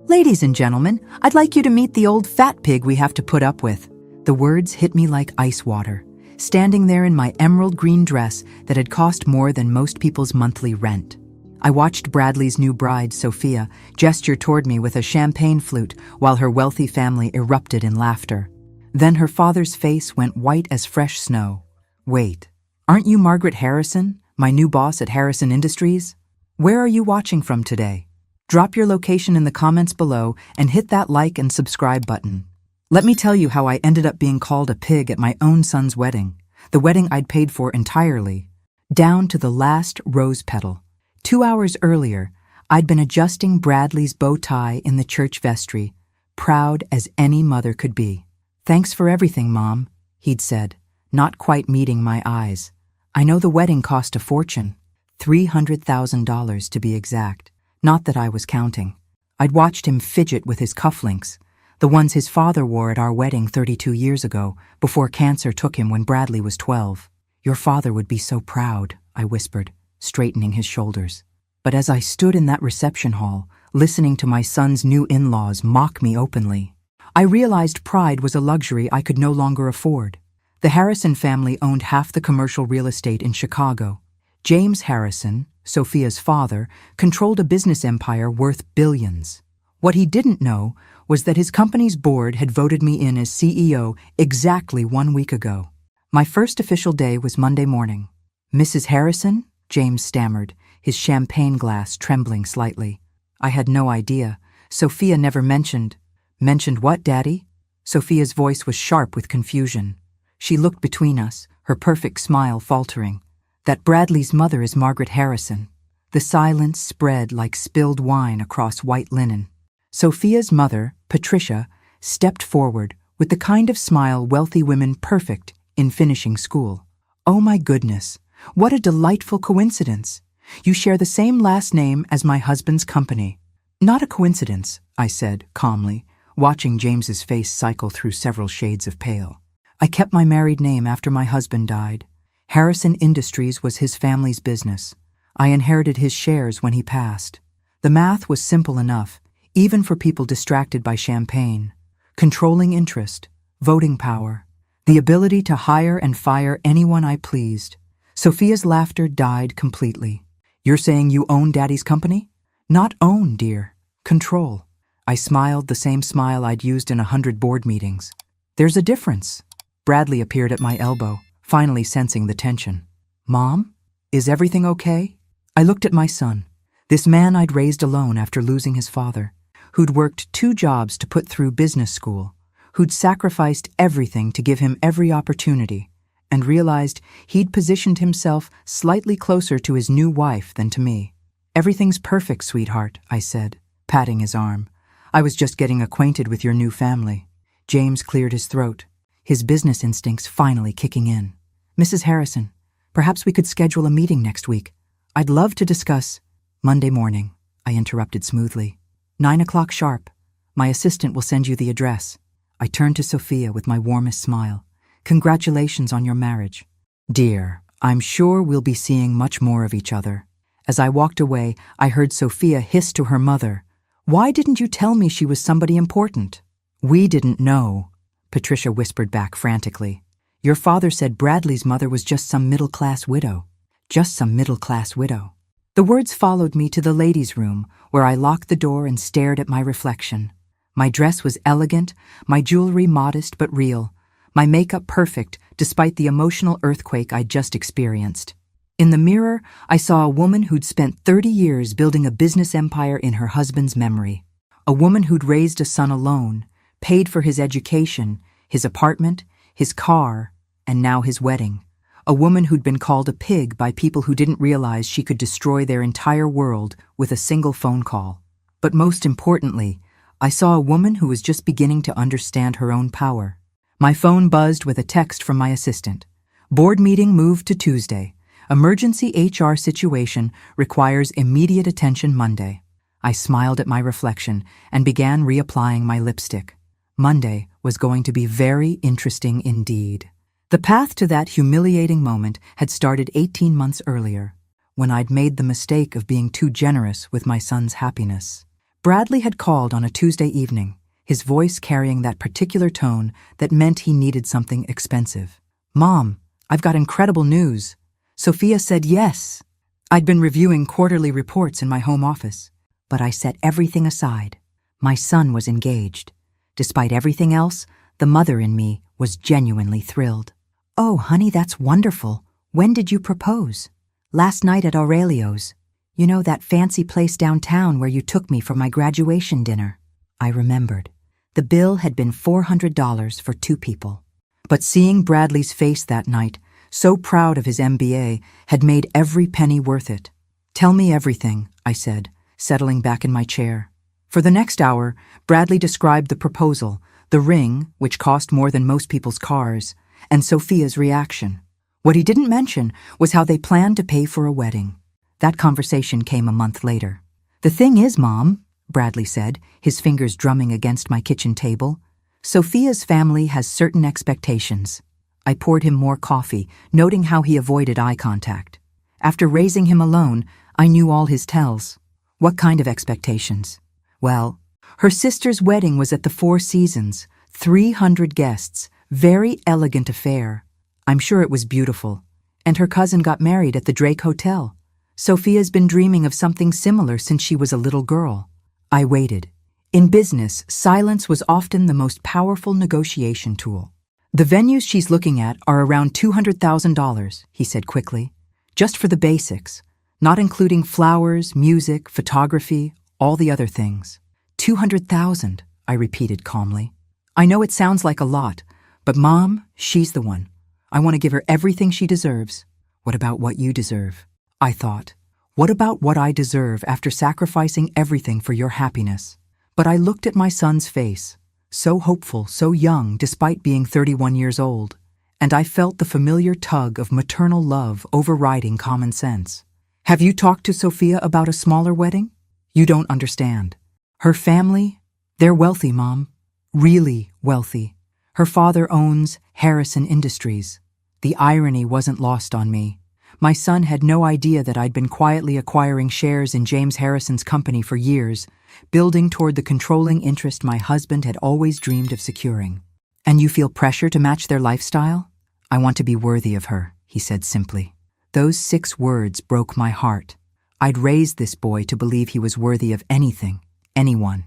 Ladies and gentlemen, I'd like you to meet the old fat pig we have to put up with. The words hit me like ice water, standing there in my emerald green dress that had cost more than most people's monthly rent. I watched Bradley's new bride, Sophia, gesture toward me with a champagne flute while her wealthy family erupted in laughter. Then her father's face went white as fresh snow. Wait, aren't you Margaret Harrison, my new boss at Harrison Industries? Where are you watching from today? Drop your location in the comments below and hit that like and subscribe button. Let me tell you how I ended up being called a pig at my own son's wedding, the wedding I'd paid for entirely, down to the last rose petal. 2 hours earlier, I'd been adjusting Bradley's bow tie in the church vestry, proud as any mother could be. "Thanks for everything, Mom," he'd said, not quite meeting my eyes. "I know the wedding cost a fortune, $300,000 to be exact. Not that I was counting. I'd watched him fidget with his cufflinks, the ones his father wore at our wedding 32 years ago, before cancer took him when Bradley was 12. "Your father would be so proud," I whispered, straightening his shoulders. But as I stood in that reception hall, listening to my son's new in-laws mock me openly, I realized pride was a luxury I could no longer afford. The Harrison family owned half the commercial real estate in Chicago. James Harrison, Sophia's father, controlled a business empire worth billions. What he didn't know was that his company's board had voted me in as CEO exactly 1 week ago. My first official day was Monday morning. "Mrs. Harrison?" James stammered, his champagne glass trembling slightly. I had no idea. Sophia never mentioned. "Mentioned what, Daddy?" Sophia's voice was sharp with confusion. She looked between us, her perfect smile faltering. "That Bradley's mother is Margaret Harrison." The silence spread like spilled wine across white linen. Sophia's mother, Patricia, stepped forward with the kind of smile wealthy women perfect in finishing school. "Oh my goodness, what a delightful coincidence. You share the same last name as my husband's company." "Not a coincidence," I said calmly, watching James's face cycle through several shades of pale. "I kept my married name after my husband died. Harrison Industries was his family's business. I inherited his shares when he passed. The math was simple enough, even for people distracted by champagne. Controlling interest, voting power, the ability to hire and fire anyone I pleased." Sophia's laughter died completely. "You're saying you own Daddy's company?" "Not own, dear. Control." I smiled the same smile I'd used in 100 board meetings. "There's a difference." Bradley appeared at my elbow, finally sensing the tension. "Mom, is everything okay?" I looked at my son, this man I'd raised alone after losing his father, who'd worked 2 jobs to put through business school, who'd sacrificed everything to give him every opportunity, and realized he'd positioned himself slightly closer to his new wife than to me. "Everything's perfect, sweetheart," I said, patting his arm. "I was just getting acquainted with your new family." James cleared his throat, his business instincts finally kicking in. "Mrs. Harrison, perhaps we could schedule a meeting next week. I'd love to discuss—" "Monday morning," I interrupted smoothly. 9 o'clock sharp. My assistant will send you the address." I turned to Sophia with my warmest smile. "Congratulations on your marriage." "Dear, I'm sure we'll be seeing much more of each other." As I walked away, I heard Sophia hiss to her mother, "Why didn't you tell me she was somebody important?" "We didn't know," Patricia whispered back frantically. "Your father said Bradley's mother was just some middle-class widow." Just some middle-class widow. The words followed me to the ladies' room, where I locked the door and stared at my reflection. My dress was elegant, my jewelry modest but real, my makeup perfect despite the emotional earthquake I'd just experienced. In the mirror, I saw a woman who'd spent 30 years building a business empire in her husband's memory. A woman who'd raised a son alone, paid for his education, his apartment, his car, and now his wedding. A woman who'd been called a pig by people who didn't realize she could destroy their entire world with a single phone call. But most importantly, I saw a woman who was just beginning to understand her own power. My phone buzzed with a text from my assistant. "Board meeting moved to Tuesday. Emergency HR situation requires immediate attention Monday." I smiled at my reflection and began reapplying my lipstick. Monday was going to be very interesting indeed. The path to that humiliating moment had started 18 months earlier, when I'd made the mistake of being too generous with my son's happiness. Bradley had called on a Tuesday evening, his voice carrying that particular tone that meant he needed something expensive. "Mom, I've got incredible news." Sophia said yes. I'd been reviewing quarterly reports in my home office, but I set everything aside. My son was engaged. Despite everything else, the mother in me was genuinely thrilled. "Oh, honey, that's wonderful. When did you propose?" "Last night at Aurelio's. You know, that fancy place downtown where you took me for my graduation dinner." I remembered. The bill had been $400 for 2 people. But seeing Bradley's face that night, so proud of his MBA, had made every penny worth it. "Tell me everything," I said, settling back in my chair. For the next hour, Bradley described the proposal, the ring, which cost more than most people's cars, and Sophia's reaction. What he didn't mention was how they planned to pay for a wedding. That conversation came a month later. "The thing is, Mom," Bradley said, his fingers drumming against my kitchen table, "Sophia's family has certain expectations." I poured him more coffee, noting how he avoided eye contact. After raising him alone, I knew all his tells. What kind of expectations? Well, her sister's wedding was at the Four Seasons, 300 guests, very elegant affair. I'm sure it was beautiful. And her cousin got married at the Drake Hotel. Sophia's been dreaming of something similar since she was a little girl. I waited. In business, silence was often the most powerful negotiation tool. "The venues she's looking at are around $200,000, he said quickly. "Just for the basics, not including flowers, music, photography, all the other things." $200,000, I repeated calmly. "I know it sounds like a lot, but Mom, she's the one. I want to give her everything she deserves." "What about what you deserve?" I thought. "What about what I deserve after sacrificing everything for your happiness?" But I looked at my son's face, so hopeful, so young, despite being 31 years old, and I felt the familiar tug of maternal love overriding common sense. "Have you talked to Sophia about a smaller wedding?" "You don't understand. Her family, they're wealthy, Mom. Really wealthy. Her father owns Harrison Industries." The irony wasn't lost on me. My son had no idea that I'd been quietly acquiring shares in James Harrison's company for years, building toward the controlling interest my husband had always dreamed of securing. "And you feel pressure to match their lifestyle?" "I want to be worthy of her," he said simply. Those 6 words broke my heart. I'd raised this boy to believe he was worthy of anything, anyone.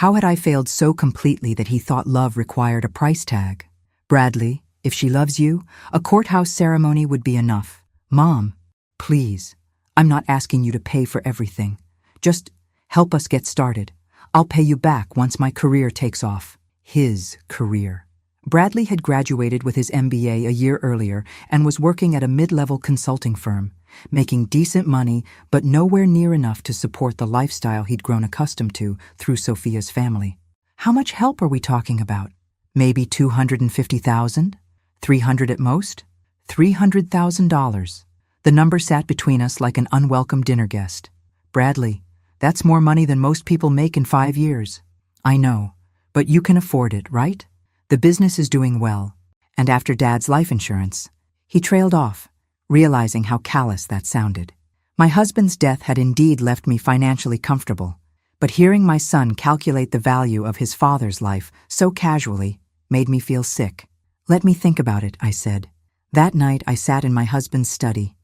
How had I failed so completely that he thought love required a price tag? "Bradley, if she loves you, a courthouse ceremony would be enough." "Mom, please, I'm not asking you to pay for everything. Just help us get started. I'll pay you back once my career takes off." His career. Bradley had graduated with his MBA a year earlier and was working at a mid-level consulting firm, making decent money but nowhere near enough to support the lifestyle he'd grown accustomed to through Sophia's family. How much help are we talking about? Maybe $250,000? $300 at most? $300,000. The number sat between us like an unwelcome dinner guest. "Bradley, that's more money than most people make in 5 years." "I know, but you can afford it, right? The business is doing well. And after Dad's life insurance." He trailed off, realizing how callous that sounded. My husband's death had indeed left me financially comfortable, but hearing my son calculate the value of his father's life so casually made me feel sick. "Let me think about it," I said. That night I sat in my husband's study,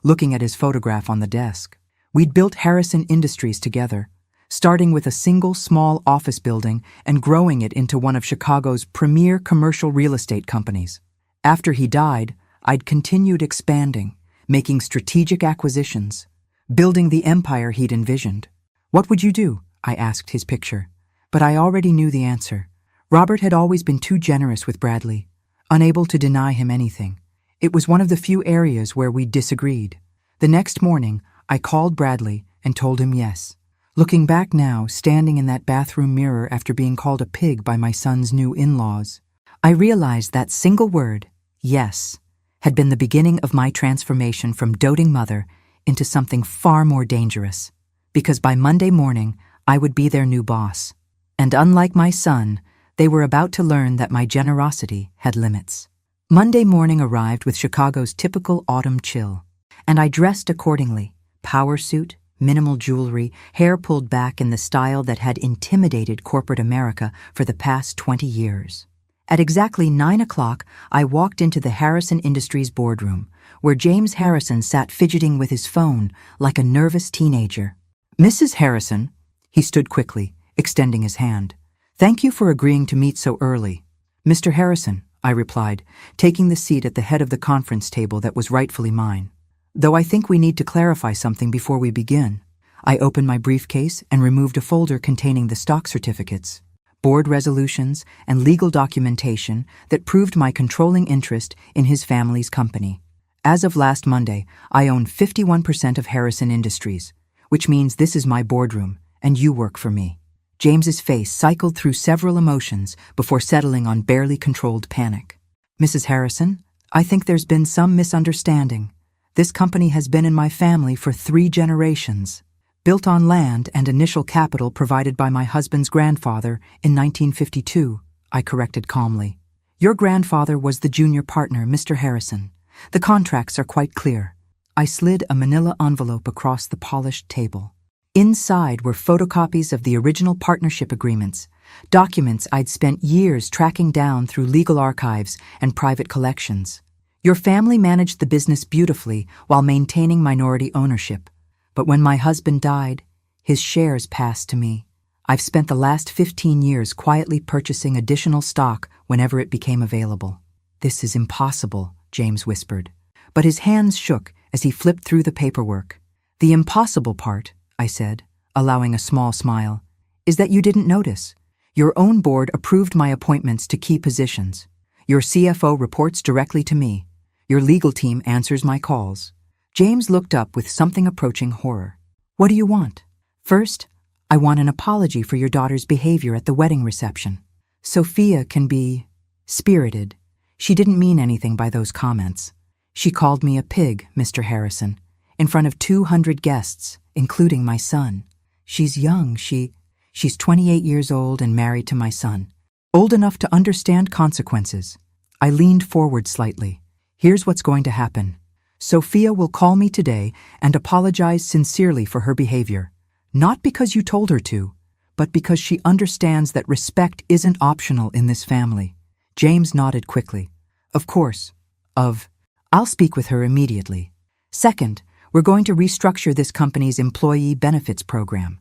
looking at his photograph on the desk. We'd built Harrison Industries together, starting with a single small office building and growing it into one of Chicago's premier commercial real estate companies. After he died, I'd continued expanding, making strategic acquisitions, building the empire he'd envisioned. "What would you do?" I asked his picture. But I already knew the answer. Robert had always been too generous with Bradley, unable to deny him anything. It was one of the few areas where we disagreed. The next morning, I called Bradley and told him yes. Looking back now, standing in that bathroom mirror after being called a pig by my son's new in-laws, I realized that single word, yes, had been the beginning of my transformation from doting mother into something far more dangerous. Because by Monday morning, I would be their new boss. And unlike my son, they were about to learn that my generosity had limits. Monday morning arrived with Chicago's typical autumn chill, and I dressed accordingly: power suit, Minimal jewelry, hair pulled back in the style that had intimidated corporate America for the past 20 years. At exactly 9 o'clock, I walked into the Harrison Industries boardroom, where James Harrison sat fidgeting with his phone like a nervous teenager. "Mrs. Harrison," he stood quickly, extending his hand. "Thank you for agreeing to meet so early." "Mr. Harrison," I replied, taking the seat at the head of the conference table that was rightfully mine. "Though I think we need to clarify something before we begin." I opened my briefcase and removed a folder containing the stock certificates, board resolutions, and legal documentation that proved my controlling interest in his family's company. As of last Monday, I own 51% of Harrison Industries, which means this is my boardroom, and you work for me. James's face cycled through several emotions before settling on barely controlled panic. "Mrs. Harrison, I think there's been some misunderstanding. This company has been in my family for 3 generations. Built on land and initial capital provided by my husband's grandfather in 1952, I corrected calmly. Your grandfather was the junior partner, Mr. Harrison. The contracts are quite clear. I slid a manila envelope across the polished table. Inside were photocopies of the original partnership agreements, documents I'd spent years tracking down through legal archives and private collections. Your family managed the business beautifully while maintaining minority ownership. But when my husband died, his shares passed to me. I've spent the last 15 years quietly purchasing additional stock whenever it became available." "This is impossible," James whispered. But his hands shook as he flipped through the paperwork. "The impossible part," I said, allowing a small smile, "is that you didn't notice. Your own board approved my appointments to key positions. Your CFO reports directly to me. Your legal team answers my calls." James looked up with something approaching horror. "What do you want?" "First, I want an apology for your daughter's behavior at the wedding reception. Sophia can be spirited. She didn't mean anything by those comments. She called me a pig, Mr. Harrison, in front of 200 guests, including my son. She's young. She's 28 years old and married to my son. Old enough to understand consequences." I leaned forward slightly. "Here's what's going to happen. Sophia will call me today and apologize sincerely for her behavior. Not because you told her to, but because she understands that respect isn't optional in this family." James nodded quickly. "Of course. I'll speak with her immediately. Second, we're going to restructure this company's employee benefits program.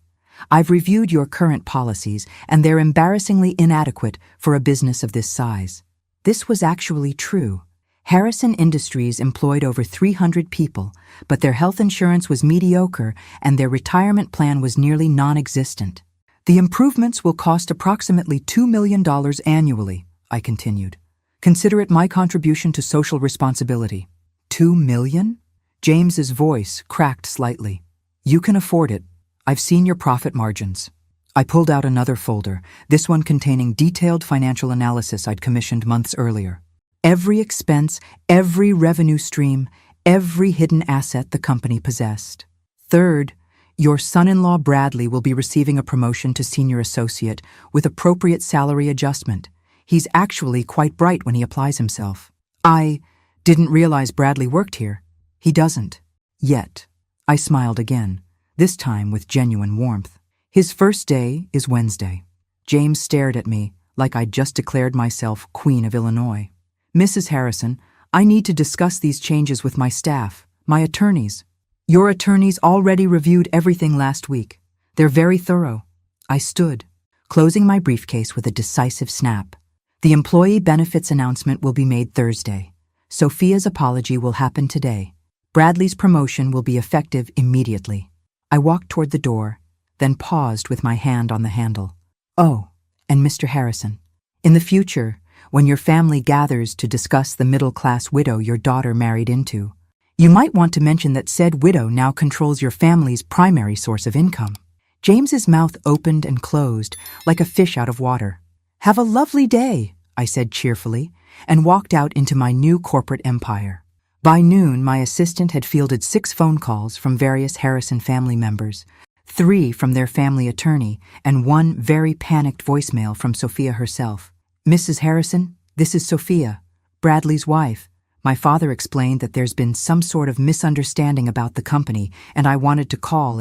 I've reviewed your current policies, and they're embarrassingly inadequate for a business of this size." This was actually true. Harrison Industries employed over 300 people, but their health insurance was mediocre and their retirement plan was nearly non-existent. "The improvements will cost approximately $2 million annually," I continued. "Consider it my contribution to social responsibility." $2 million? James's voice cracked slightly. "You can afford it. I've seen your profit margins." I pulled out another folder, this one containing detailed financial analysis I'd commissioned months earlier. Every expense, every revenue stream, every hidden asset the company possessed. Third, your son-in-law Bradley will be receiving a promotion to senior associate with appropriate salary adjustment. He's actually quite bright when he applies himself. I didn't realize Bradley worked here. He doesn't. Yet. I smiled again, this time with genuine warmth. His first day is Wednesday. James stared at me like I'd just declared myself Queen of Illinois. "Mrs. Harrison, I need to discuss these changes with my staff, my attorneys." "Your attorneys already reviewed everything last week. They're very thorough." I stood, closing my briefcase with a decisive snap. "The employee benefits announcement will be made Thursday. Sophia's apology will happen today. Bradley's promotion will be effective immediately." I walked toward the door, then paused with my hand on the handle. "Oh, and Mr. Harrison, in the future, when your family gathers to discuss the middle-class widow your daughter married into, you might want to mention that said widow now controls your family's primary source of income." James's mouth opened and closed like a fish out of water. "Have a lovely day," I said cheerfully, and walked out into my new corporate empire. By noon, my assistant had fielded 6 phone calls from various Harrison family members, 3 from their family attorney, and 1 very panicked voicemail from Sophia herself. "Mrs. Harrison, this is Sophia, Bradley's wife. My father explained that there's been some sort of misunderstanding about the company, and I wanted to call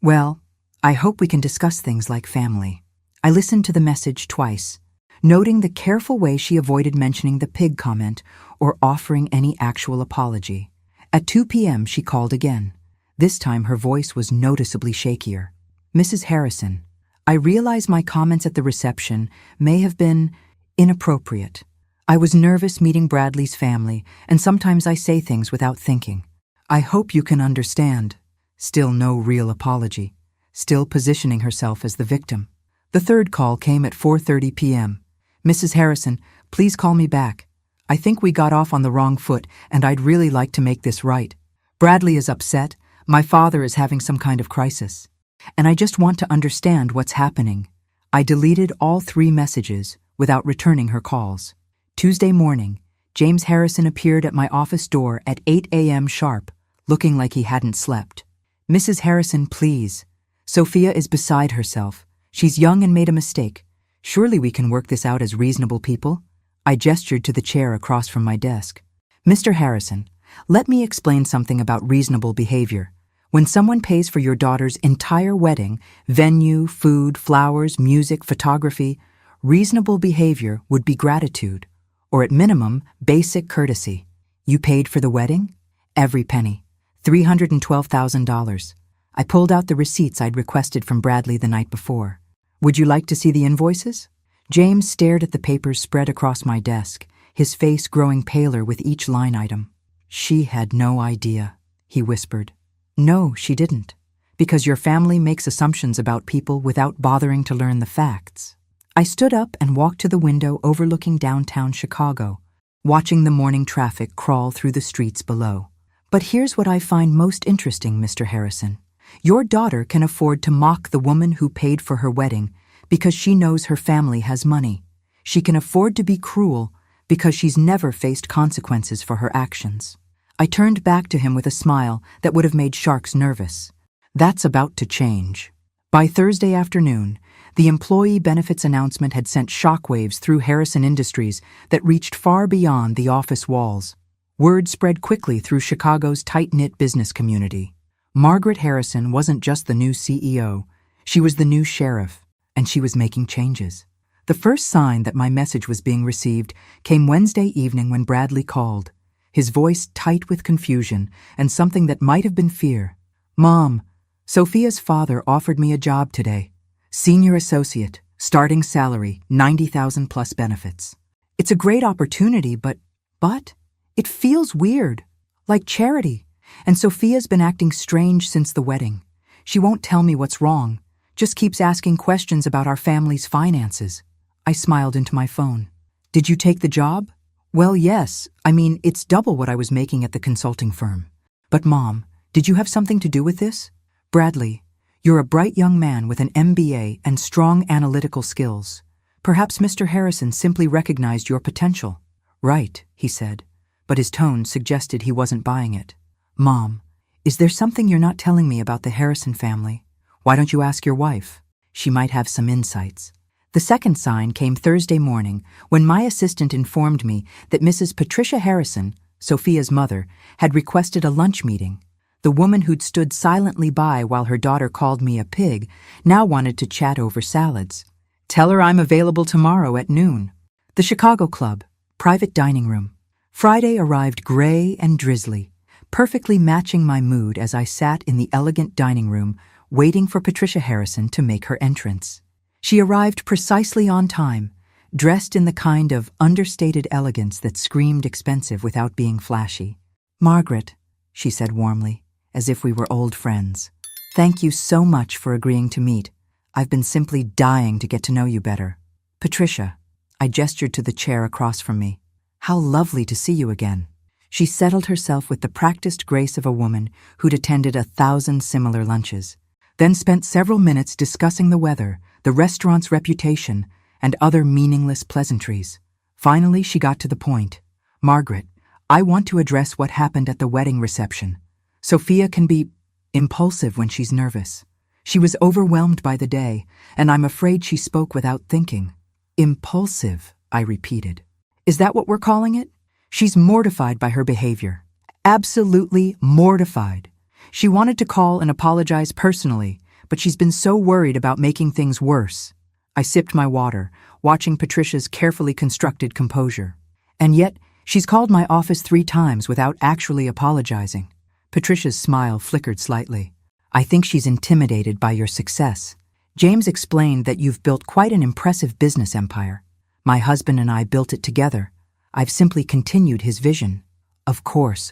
well, I hope we can discuss things like family. I listened to the message twice, noting the careful way she avoided mentioning the pig comment or offering any actual apology. At 2 p.m. she called again. This time her voice was noticeably shakier. Mrs. Harrison, I realize my comments at the reception may have been inappropriate. I was nervous meeting Bradley's family, and sometimes I say things without thinking. I hope you can understand. Still no real apology. Still positioning herself as the victim. The third call came at 4:30 p.m. Mrs. Harrison, please call me back. I think we got off on the wrong foot, and I'd really like to make this right. Bradley is upset. My father is having some kind of crisis. And I just want to understand what's happening. I deleted all 3 messages without returning her calls. Tuesday morning, James Harrison appeared at my office door at 8 a.m. sharp, looking like he hadn't slept. Mrs. Harrison, please. Sophia is beside herself. She's young and made a mistake. Surely we can work this out as reasonable people? I gestured to the chair across from my desk. Mr. Harrison, let me explain something about reasonable behavior. When someone pays for your daughter's entire wedding, venue, food, flowers, music, photography, reasonable behavior would be gratitude, or at minimum, basic courtesy. You paid for the wedding? Every penny. $312,000. I pulled out the receipts I'd requested from Bradley the night before. Would you like to see the invoices? James stared at the papers spread across my desk, his face growing paler with each line item. She had no idea, he whispered. No, she didn't. Because your family makes assumptions about people without bothering to learn the facts. I stood up and walked to the window overlooking downtown Chicago, watching the morning traffic crawl through the streets below. But here's what I find most interesting, Mr. Harrison. Your daughter can afford to mock the woman who paid for her wedding because she knows her family has money. She can afford to be cruel because she's never faced consequences for her actions. I turned back to him with a smile that would have made sharks nervous. That's about to change. By Thursday afternoon, the employee benefits announcement had sent shockwaves through Harrison Industries that reached far beyond the office walls. Word spread quickly through Chicago's tight-knit business community. Margaret Harrison wasn't just the new CEO, she was the new sheriff, and she was making changes. The first sign that my message was being received came Wednesday evening when Bradley called, his voice tight with confusion and something that might have been fear. Mom, Sophia's father offered me a job today. Senior associate, starting salary, $90,000 plus benefits. It's a great opportunity, but it feels weird, like charity. And Sophia's been acting strange since the wedding. She won't tell me what's wrong, just keeps asking questions about our family's finances. I smiled into my phone. Did you take the job? Well, yes. I mean, it's double what I was making at the consulting firm. But Mom, did you have something to do with this? Bradley, you're a bright young man with an MBA and strong analytical skills. Perhaps Mr. Harrison simply recognized your potential. Right, he said, but his tone suggested he wasn't buying it. Mom, is there something you're not telling me about the Harrison family? Why don't you ask your wife? She might have some insights. The second sign came Thursday morning when my assistant informed me that Mrs. Patricia Harrison, Sophia's mother, had requested a lunch meeting. The woman who'd stood silently by while her daughter called me a pig now wanted to chat over salads. Tell her I'm available tomorrow at noon. The Chicago Club, private dining room. Friday arrived gray and drizzly, perfectly matching my mood as I sat in the elegant dining room waiting for Patricia Harrison to make her entrance. She arrived precisely on time, dressed in the kind of understated elegance that screamed expensive without being flashy. Margaret, she said warmly, as if we were old friends. Thank you so much for agreeing to meet. I've been simply dying to get to know you better. Patricia, I gestured to the chair across from me. How lovely to see you again. She settled herself with the practiced grace of a woman who'd attended 1,000 similar lunches, then spent several minutes discussing the weather, the restaurant's reputation, and other meaningless pleasantries. Finally, she got to the point. Margaret, I want to address what happened at the wedding reception. Sophia can be impulsive when she's nervous. She was overwhelmed by the day, and I'm afraid she spoke without thinking. Impulsive, I repeated. Is that what we're calling it? She's mortified by her behavior. Absolutely mortified. She wanted to call and apologize personally, but she's been so worried about making things worse. I sipped my water, watching Patricia's carefully constructed composure. And yet, she's called my office 3 times without actually apologizing. Patricia's smile flickered slightly. I think she's intimidated by your success. James explained that you've built quite an impressive business empire. My husband and I built it together. I've simply continued his vision. Of course.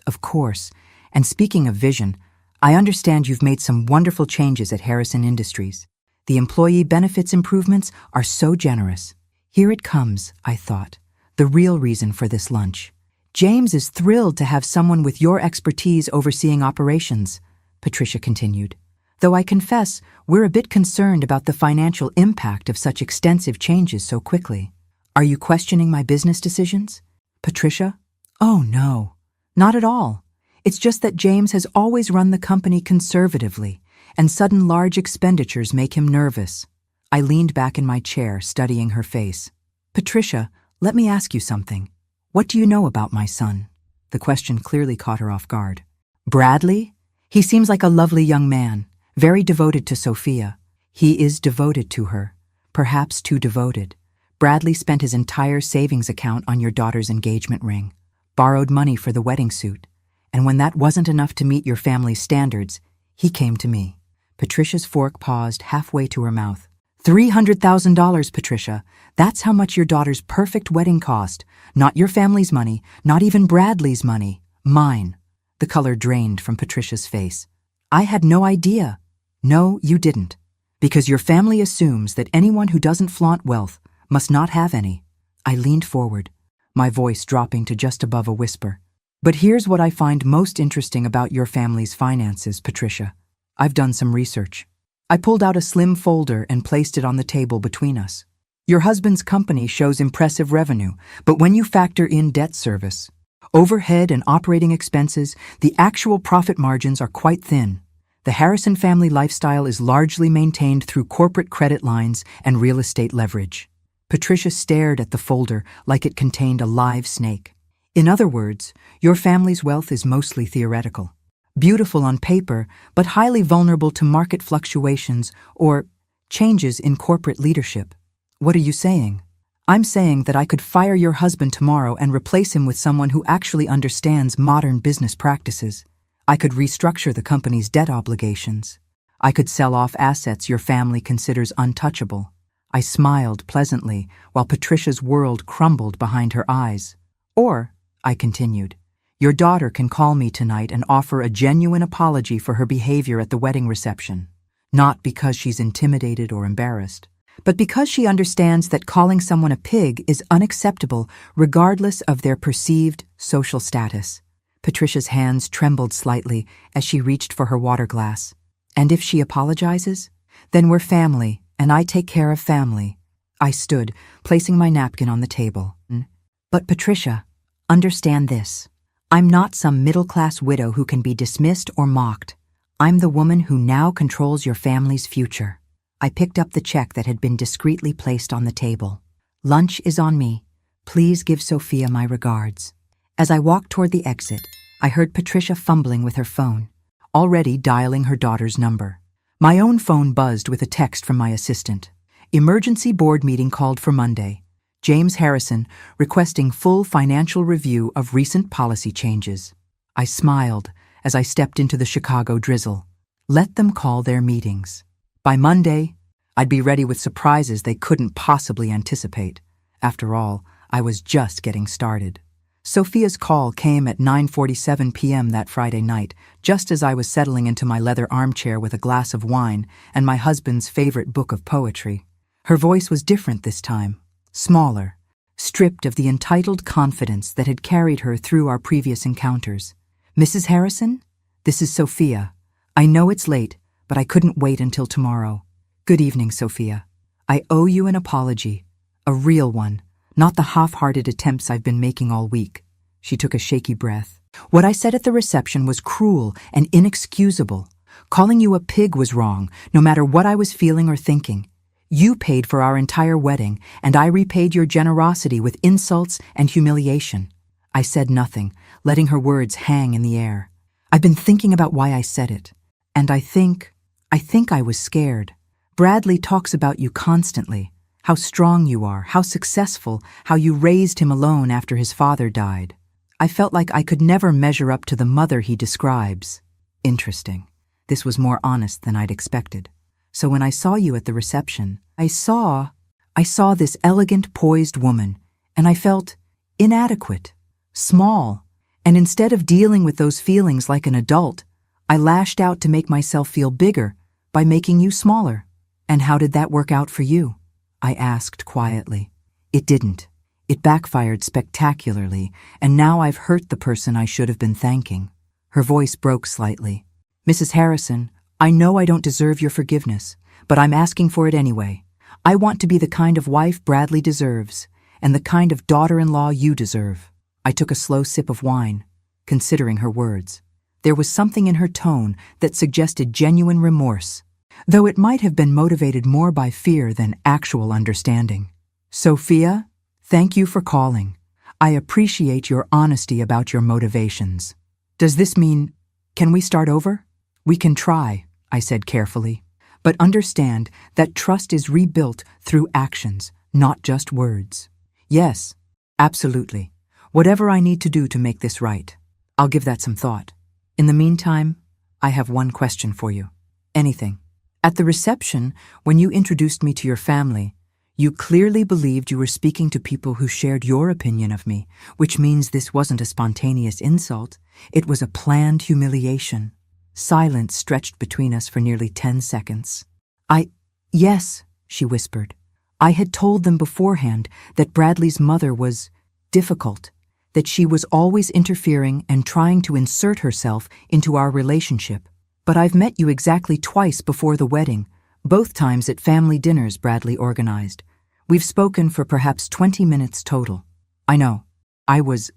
And speaking of vision, I understand you've made some wonderful changes at Harrison Industries. The employee benefits improvements are so generous. Here it comes, I thought, the real reason for this lunch. James is thrilled to have someone with your expertise overseeing operations, Patricia continued. Though I confess, we're a bit concerned about the financial impact of such extensive changes so quickly. Are you questioning my business decisions? Patricia? Oh no, not at all. It's just that James has always run the company conservatively, and sudden large expenditures make him nervous. I leaned back in my chair, studying her face. Patricia, let me ask you something. What do you know about my son? The question clearly caught her off guard. Bradley? He seems like a lovely young man, very devoted to Sophia. He is devoted to her, perhaps too devoted. Bradley spent his entire savings account on your daughter's engagement ring, borrowed money for the wedding suit, and when that wasn't enough to meet your family's standards, he came to me. Patricia's fork paused halfway to her mouth. $300,000, Patricia. That's how much your daughter's perfect wedding cost. Not your family's money, not even Bradley's money. Mine. The color drained from Patricia's face. I had no idea. No, you didn't. Because your family assumes that anyone who doesn't flaunt wealth must not have any. I leaned forward, my voice dropping to just above a whisper. But here's what I find most interesting about your family's finances, Patricia. I've done some research. I pulled out a slim folder and placed it on the table between us. Your husband's company shows impressive revenue, but when you factor in debt service, overhead and operating expenses, the actual profit margins are quite thin. The Harrison family lifestyle is largely maintained through corporate credit lines and real estate leverage. Patricia stared at the folder like it contained a live snake. In other words, your family's wealth is mostly theoretical. Beautiful on paper, but highly vulnerable to market fluctuations or changes in corporate leadership. What are you saying? I'm saying that I could fire your husband tomorrow and replace him with someone who actually understands modern business practices. I could restructure the company's debt obligations. I could sell off assets your family considers untouchable. I smiled pleasantly while Patricia's world crumbled behind her eyes. Or, I continued, your daughter can call me tonight and offer a genuine apology for her behavior at the wedding reception. Not because she's intimidated or embarrassed, but because she understands that calling someone a pig is unacceptable regardless of their perceived social status. Patricia's hands trembled slightly as she reached for her water glass. And if she apologizes? Then we're family, and I take care of family. I stood, placing my napkin on the table. But Patricia, understand this. I'm not some middle-class widow who can be dismissed or mocked. I'm the woman who now controls your family's future. I picked up the check that had been discreetly placed on the table. Lunch is on me. Please give Sophia my regards. As I walked toward the exit, I heard Patricia fumbling with her phone, already dialing her daughter's number. My own phone buzzed with a text from my assistant. Emergency board meeting called for Monday. James Harrison requesting full financial review of recent policy changes. I smiled as I stepped into the Chicago drizzle. Let them call their meetings. By Monday, I'd be ready with surprises they couldn't possibly anticipate. After all, I was just getting started. Sophia's call came at 9:47 p.m. that Friday night, just as I was settling into my leather armchair with a glass of wine and my husband's favorite book of poetry. Her voice was different this time, smaller, stripped of the entitled confidence that had carried her through our previous encounters. Mrs. Harrison, this is Sophia. I know it's late, but I couldn't wait until tomorrow. Good evening, Sophia. I owe you an apology, a real one, not the half-hearted attempts I've been making all week. She took a shaky breath. What I said at the reception was cruel and inexcusable. Calling you a pig was wrong, no matter what I was feeling or thinking. You paid for our entire wedding, and I repaid your generosity with insults and humiliation. I said nothing, letting her words hang in the air. I've been thinking about why I said it, and I think I was scared. Bradley talks about you constantly, how strong you are, how successful, how you raised him alone after his father died. I felt like I could never measure up to the mother he describes. Interesting. This was more honest than I'd expected. So when I saw you at the reception, I saw this elegant, poised woman, and I felt inadequate, small, and instead of dealing with those feelings like an adult, I lashed out to make myself feel bigger by making you smaller. And how did that work out for you? I asked quietly. It didn't. It backfired spectacularly, and now I've hurt the person I should have been thanking. Her voice broke slightly. Mrs. Harrison, I know I don't deserve your forgiveness, but I'm asking for it anyway. I want to be the kind of wife Bradley deserves, and the kind of daughter-in-law you deserve. I took a slow sip of wine, considering her words. There was something in her tone that suggested genuine remorse, though it might have been motivated more by fear than actual understanding. Sophia, thank you for calling. I appreciate your honesty about your motivations. Does this mean, can we start over? We can try, I said carefully, but understand that trust is rebuilt through actions, not just words. Yes, absolutely. Whatever I need to do to make this right, I'll give that some thought. In the meantime, I have one question for you. Anything. At the reception, when you introduced me to your family, you clearly believed you were speaking to people who shared your opinion of me, which means this wasn't a spontaneous insult. It was a planned humiliation. Silence stretched between us for nearly 10 seconds. Yes, she whispered. I had told them beforehand that Bradley's mother was difficult, that she was always interfering and trying to insert herself into our relationship. But I've met you exactly twice before the wedding, both times at family dinners Bradley organized. We've spoken for perhaps 20 minutes total. I know. I was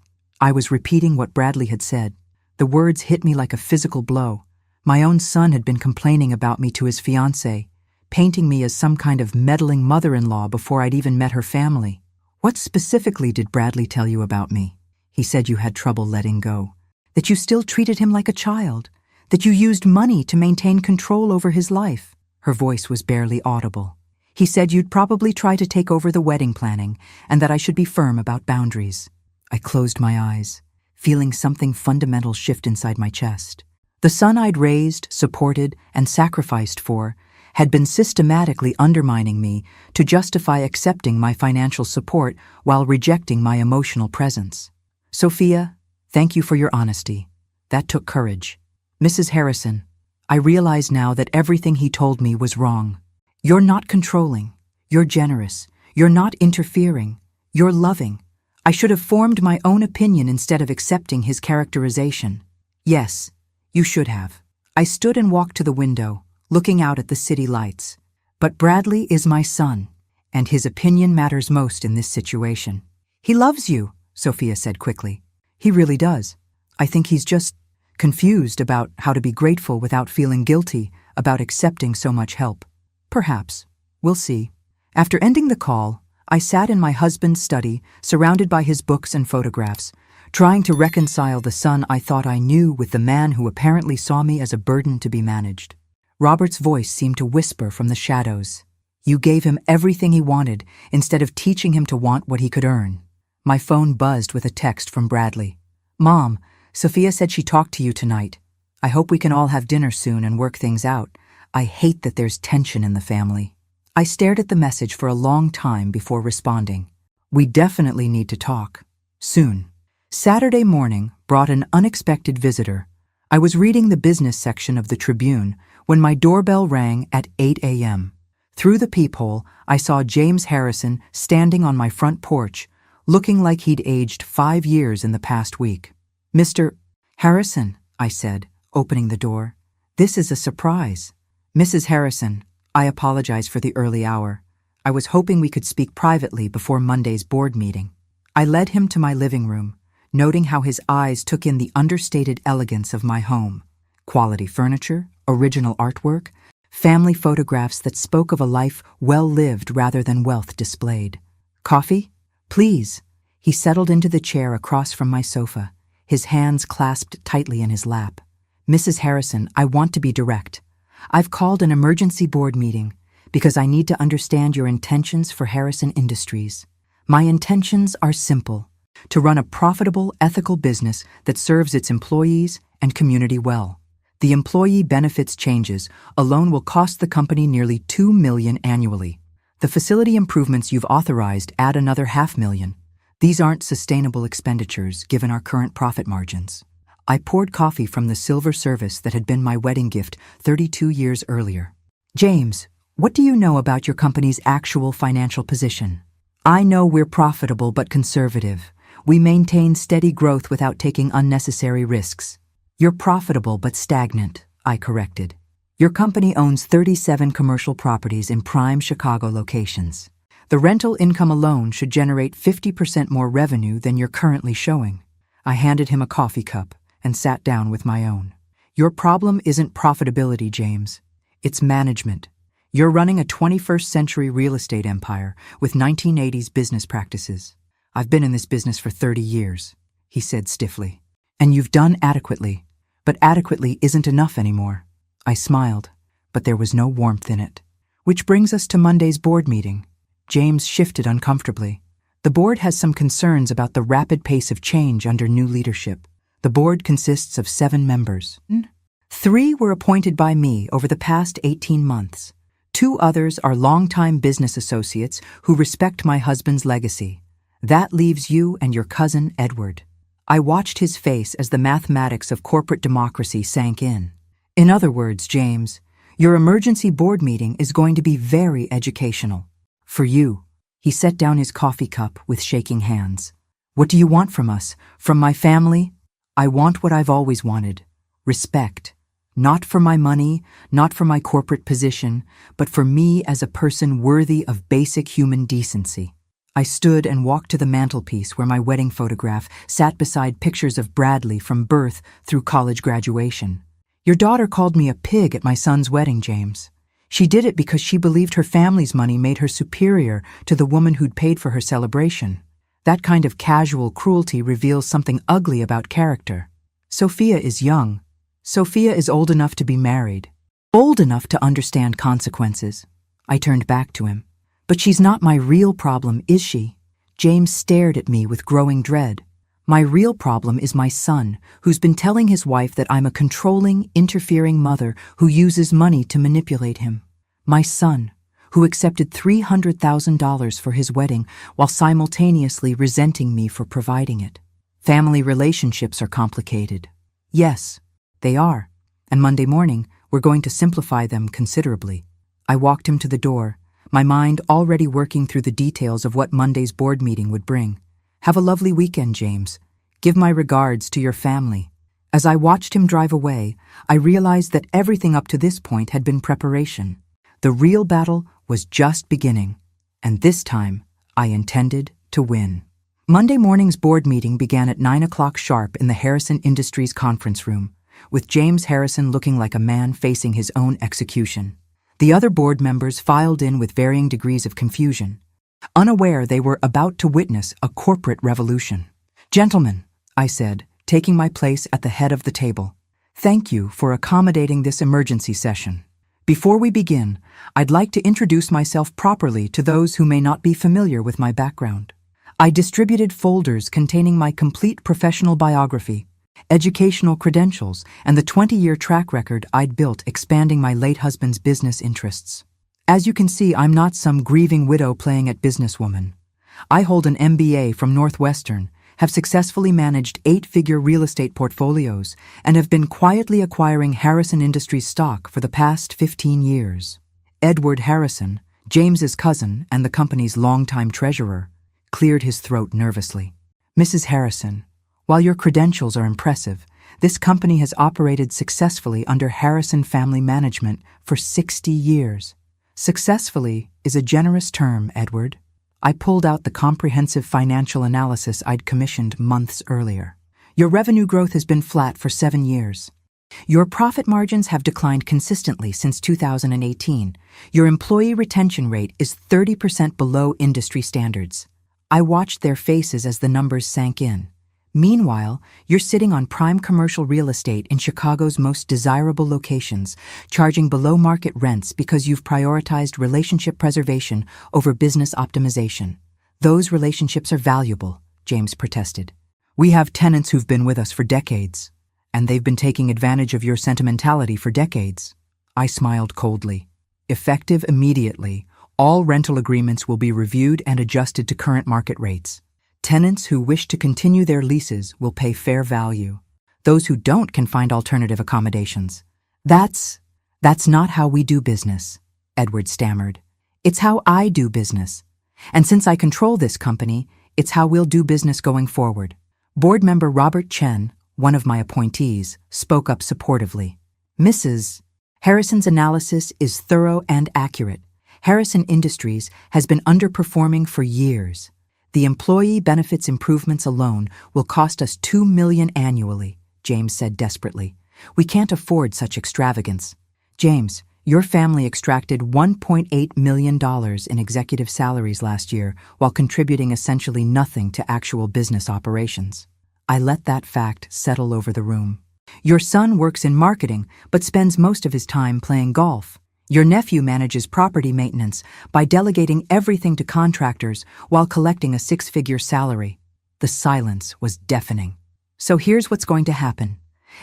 repeating what Bradley had said. The words hit me like a physical blow. My own son had been complaining about me to his fiancée, painting me as some kind of meddling mother-in-law before I'd even met her family. What specifically did Bradley tell you about me? He said you had trouble letting go, that you still treated him like a child, that you used money to maintain control over his life. Her voice was barely audible. He said you'd probably try to take over the wedding planning and that I should be firm about boundaries. I closed my eyes, feeling something fundamental shift inside my chest. The son I'd raised, supported, and sacrificed for had been systematically undermining me to justify accepting my financial support while rejecting my emotional presence. Sophia, thank you for your honesty. That took courage. Mrs. Harrison, I realize now that everything he told me was wrong. You're not controlling. You're generous. You're not interfering. You're loving. I should have formed my own opinion instead of accepting his characterization. Yes, you should have. I stood and walked to the window, looking out at the city lights. But Bradley is my son, and his opinion matters most in this situation. He loves you, Sophia said quickly. He really does. I think he's just confused about how to be grateful without feeling guilty about accepting so much help. Perhaps. We'll see. After ending the call, I sat in my husband's study, surrounded by his books and photographs, trying to reconcile the son I thought I knew with the man who apparently saw me as a burden to be managed. Robert's voice seemed to whisper from the shadows. You gave him everything he wanted instead of teaching him to want what he could earn. My phone buzzed with a text from Bradley. Mom, Sophia said she talked to you tonight. I hope we can all have dinner soon and work things out. I hate that there's tension in the family. I stared at the message for a long time before responding. We definitely need to talk. Soon. Saturday morning brought an unexpected visitor. I was reading the business section of the Tribune when my doorbell rang at 8 a.m. Through the peephole, I saw James Harrison standing on my front porch, looking like he'd aged 5 years in the past week. Mr. Harrison, I said, opening the door. This is a surprise. Mrs. Harrison, I apologize for the early hour. I was hoping we could speak privately before Monday's board meeting. I led him to my living room, noting how his eyes took in the understated elegance of my home. Quality furniture, original artwork, family photographs that spoke of a life well lived rather than wealth displayed. Coffee? Please. He settled into the chair across from my sofa, his hands clasped tightly in his lap. Mrs. Harrison, I want to be direct. I've called an emergency board meeting because I need to understand your intentions for Harrison Industries. My intentions are simple: to run a profitable, ethical business that serves its employees and community well. The employee benefits changes alone will cost the company nearly $2 million annually. The facility improvements you've authorized add another $500,000. These aren't sustainable expenditures given our current profit margins. I poured coffee from the silver service that had been my wedding gift 32 years earlier. James, what do you know about your company's actual financial position? I know we're profitable but conservative. We maintain steady growth without taking unnecessary risks. You're profitable but stagnant, I corrected. Your company owns 37 commercial properties in prime Chicago locations. The rental income alone should generate 50% more revenue than you're currently showing. I handed him a coffee cup and sat down with my own. Your problem isn't profitability, James. It's management. You're running a 21st century real estate empire with 1980s business practices. I've been in this business for 30 years, he said stiffly. And you've done adequately, but adequately isn't enough anymore. I smiled, but there was no warmth in it. Which brings us to Monday's board meeting. James shifted uncomfortably. The board has some concerns about the rapid pace of change under new leadership. The board consists of 7 members. 3 were appointed by me over the past 18 months. 2 others are longtime business associates who respect my husband's legacy. That leaves you and your cousin, Edward. I watched his face as the mathematics of corporate democracy sank in. In other words, James, your emergency board meeting is going to be very educational. For you. He set down his coffee cup with shaking hands. What do you want from us? From my family? I want what I've always wanted. Respect. Not for my money, not for my corporate position, but for me as a person worthy of basic human decency. I stood and walked to the mantelpiece where my wedding photograph sat beside pictures of Bradley from birth through college graduation. Your daughter called me a pig at my son's wedding, James. She did it because she believed her family's money made her superior to the woman who'd paid for her celebration. That kind of casual cruelty reveals something ugly about character. Sophia is young. Sophia is old enough to be married. Old enough to understand consequences. I turned back to him. But she's not my real problem, is she? James stared at me with growing dread. My real problem is my son, who's been telling his wife that I'm a controlling, interfering mother who uses money to manipulate him. My son, who accepted $300,000 for his wedding while simultaneously resenting me for providing it. Family relationships are complicated. Yes, they are. And Monday morning, we're going to simplify them considerably. I walked him to the door, my mind already working through the details of what Monday's board meeting would bring. Have a lovely weekend, James. Give my regards to your family. As I watched him drive away, I realized that everything up to this point had been preparation. The real battle was just beginning, and this time I intended to win. Monday morning's board meeting began at 9 o'clock sharp in the Harrison Industries conference room, with James Harrison looking like a man facing his own execution. The other board members filed in with varying degrees of confusion, unaware they were about to witness a corporate revolution. Gentlemen, I said, taking my place at the head of the table, thank you for accommodating this emergency session. Before we begin, I'd like to introduce myself properly to those who may not be familiar with my background. I distributed folders containing my complete professional biography, educational credentials, and the 20-year track record I'd built expanding my late husband's business interests. As you can see, I'm not some grieving widow playing at businesswoman. I hold an MBA from Northwestern, have successfully managed 8-figure real estate portfolios, and have been quietly acquiring Harrison Industries stock for the past 15 years. Edward Harrison, James's cousin and the company's longtime treasurer, cleared his throat nervously. Mrs. Harrison, while your credentials are impressive, this company has operated successfully under Harrison family management for 60 years. Successfully is a generous term, Edward. I pulled out the comprehensive financial analysis I'd commissioned months earlier. Your revenue growth has been flat for 7 years. Your profit margins have declined consistently since 2018. Your employee retention rate is 30% below industry standards. I watched their faces as the numbers sank in. Meanwhile, you're sitting on prime commercial real estate in Chicago's most desirable locations, charging below-market rents because you've prioritized relationship preservation over business optimization. Those relationships are valuable, James protested. We have tenants who've been with us for decades, and they've been taking advantage of your sentimentality for decades. I smiled coldly. Effective immediately, all rental agreements will be reviewed and adjusted to current market rates. Tenants who wish to continue their leases will pay fair value. Those who don't can find alternative accommodations. That's not how we do business, Edward stammered. It's how I do business. And since I control this company, it's how we'll do business going forward. Board member Robert Chen, one of my appointees, spoke up supportively. Mrs. Harrison's analysis is thorough and accurate. Harrison Industries has been underperforming for years. The employee benefits improvements alone will cost us $2 million annually, James said desperately. We can't afford such extravagance. James, your family extracted $1.8 million in executive salaries last year while contributing essentially nothing to actual business operations. I let that fact settle over the room. Your son works in marketing but spends most of his time playing golf. Your nephew manages property maintenance by delegating everything to contractors while collecting a six-figure salary. The silence was deafening. So here's what's going to happen.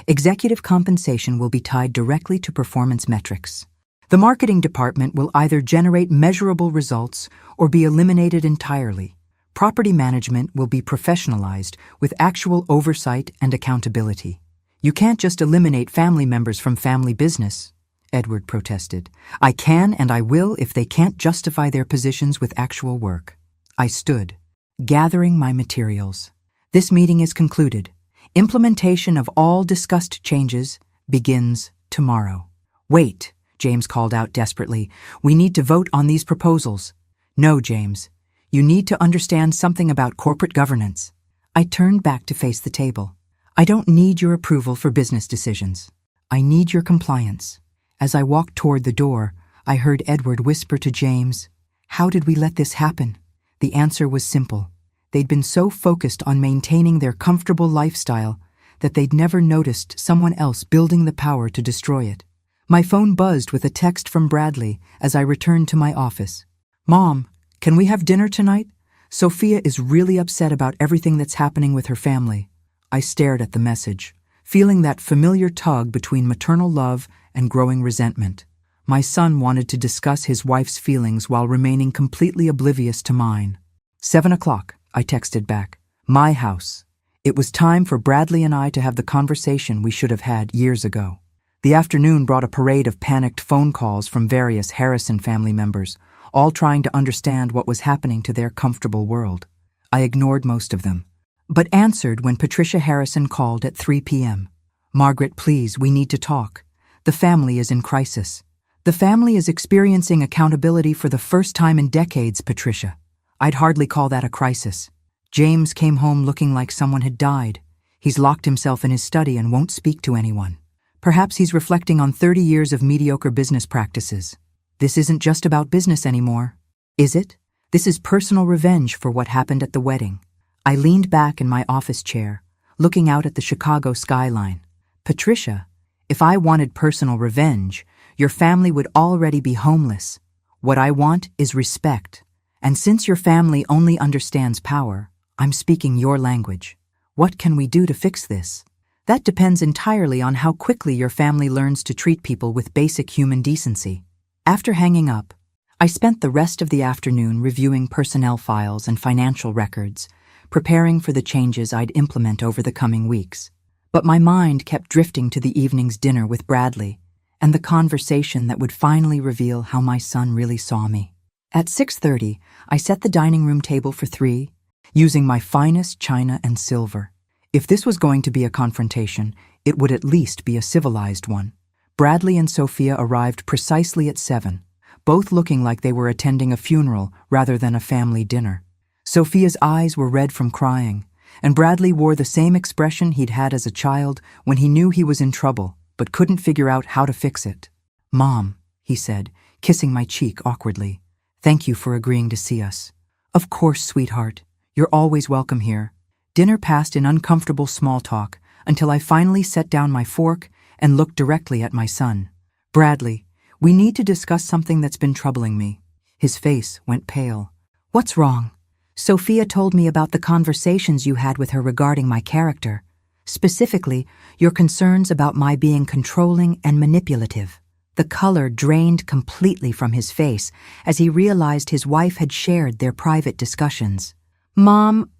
Executive compensation will be tied directly to performance metrics. The marketing department will either generate measurable results or be eliminated entirely. Property management will be professionalized with actual oversight and accountability. You can't just eliminate family members from family business, Edward protested. I can and I will if they can't justify their positions with actual work. I stood, gathering my materials. This meeting is concluded. Implementation of all discussed changes begins tomorrow. Wait, James called out desperately. We need to vote on these proposals. No, James. You need to understand something about corporate governance. I turned back to face the table. I don't need your approval for business decisions. I need your compliance. As I walked toward the door, I heard Edward whisper to James, "How did we let this happen?" The answer was simple. They'd been so focused on maintaining their comfortable lifestyle that they'd never noticed someone else building the power to destroy it. My phone buzzed with a text from Bradley as I returned to my office. "Mom, can we have dinner tonight? Sophia is really upset about everything that's happening with her family." I stared at the message, feeling that familiar tug between maternal love and growing resentment. My son wanted to discuss his wife's feelings while remaining completely oblivious to mine. 7 o'clock, I texted back. My house. It was time for Bradley and I to have the conversation we should have had years ago. The afternoon brought a parade of panicked phone calls from various Harrison family members, all trying to understand what was happening to their comfortable world. I ignored most of them, but answered when Patricia Harrison called at 3 p.m. "Margaret, please, we need to talk. The family is in crisis." "The family is experiencing accountability for the first time in decades, Patricia. I'd hardly call that a crisis. James came home looking like someone had died. He's locked himself in his study and won't speak to anyone. Perhaps he's reflecting on 30 years of mediocre business practices. This isn't just about business anymore, is it? This is personal revenge for what happened at the wedding." I leaned back in my office chair, looking out at the Chicago skyline. "Patricia, if I wanted personal revenge, your family would already be homeless. What I want is respect. And since your family only understands power, I'm speaking your language. What can we do to fix this? That depends entirely on how quickly your family learns to treat people with basic human decency." After hanging up, I spent the rest of the afternoon reviewing personnel files and financial records, preparing for the changes I'd implement over the coming weeks. But my mind kept drifting to the evening's dinner with Bradley and the conversation that would finally reveal how my son really saw me. At 6:30, I set the dining room table for 3, using my finest china and silver. If this was going to be a confrontation, it would at least be a civilized one. Bradley and Sophia arrived precisely at 7, both looking like they were attending a funeral rather than a family dinner. Sophia's eyes were red from crying, and Bradley wore the same expression he'd had as a child when he knew he was in trouble but couldn't figure out how to fix it. "Mom," he said, kissing my cheek awkwardly, "thank you for agreeing to see us." "Of course, sweetheart. You're always welcome here. Dinner passed in uncomfortable small talk until I finally set down my fork and looked directly at my son. Bradley, we need to discuss something that's been troubling me. His face went pale. What's wrong? Sophia told me about the conversations you had with her regarding my character. Specifically, your concerns about my being controlling and manipulative. The color drained completely from his face as he realized his wife had shared their private discussions. Mom,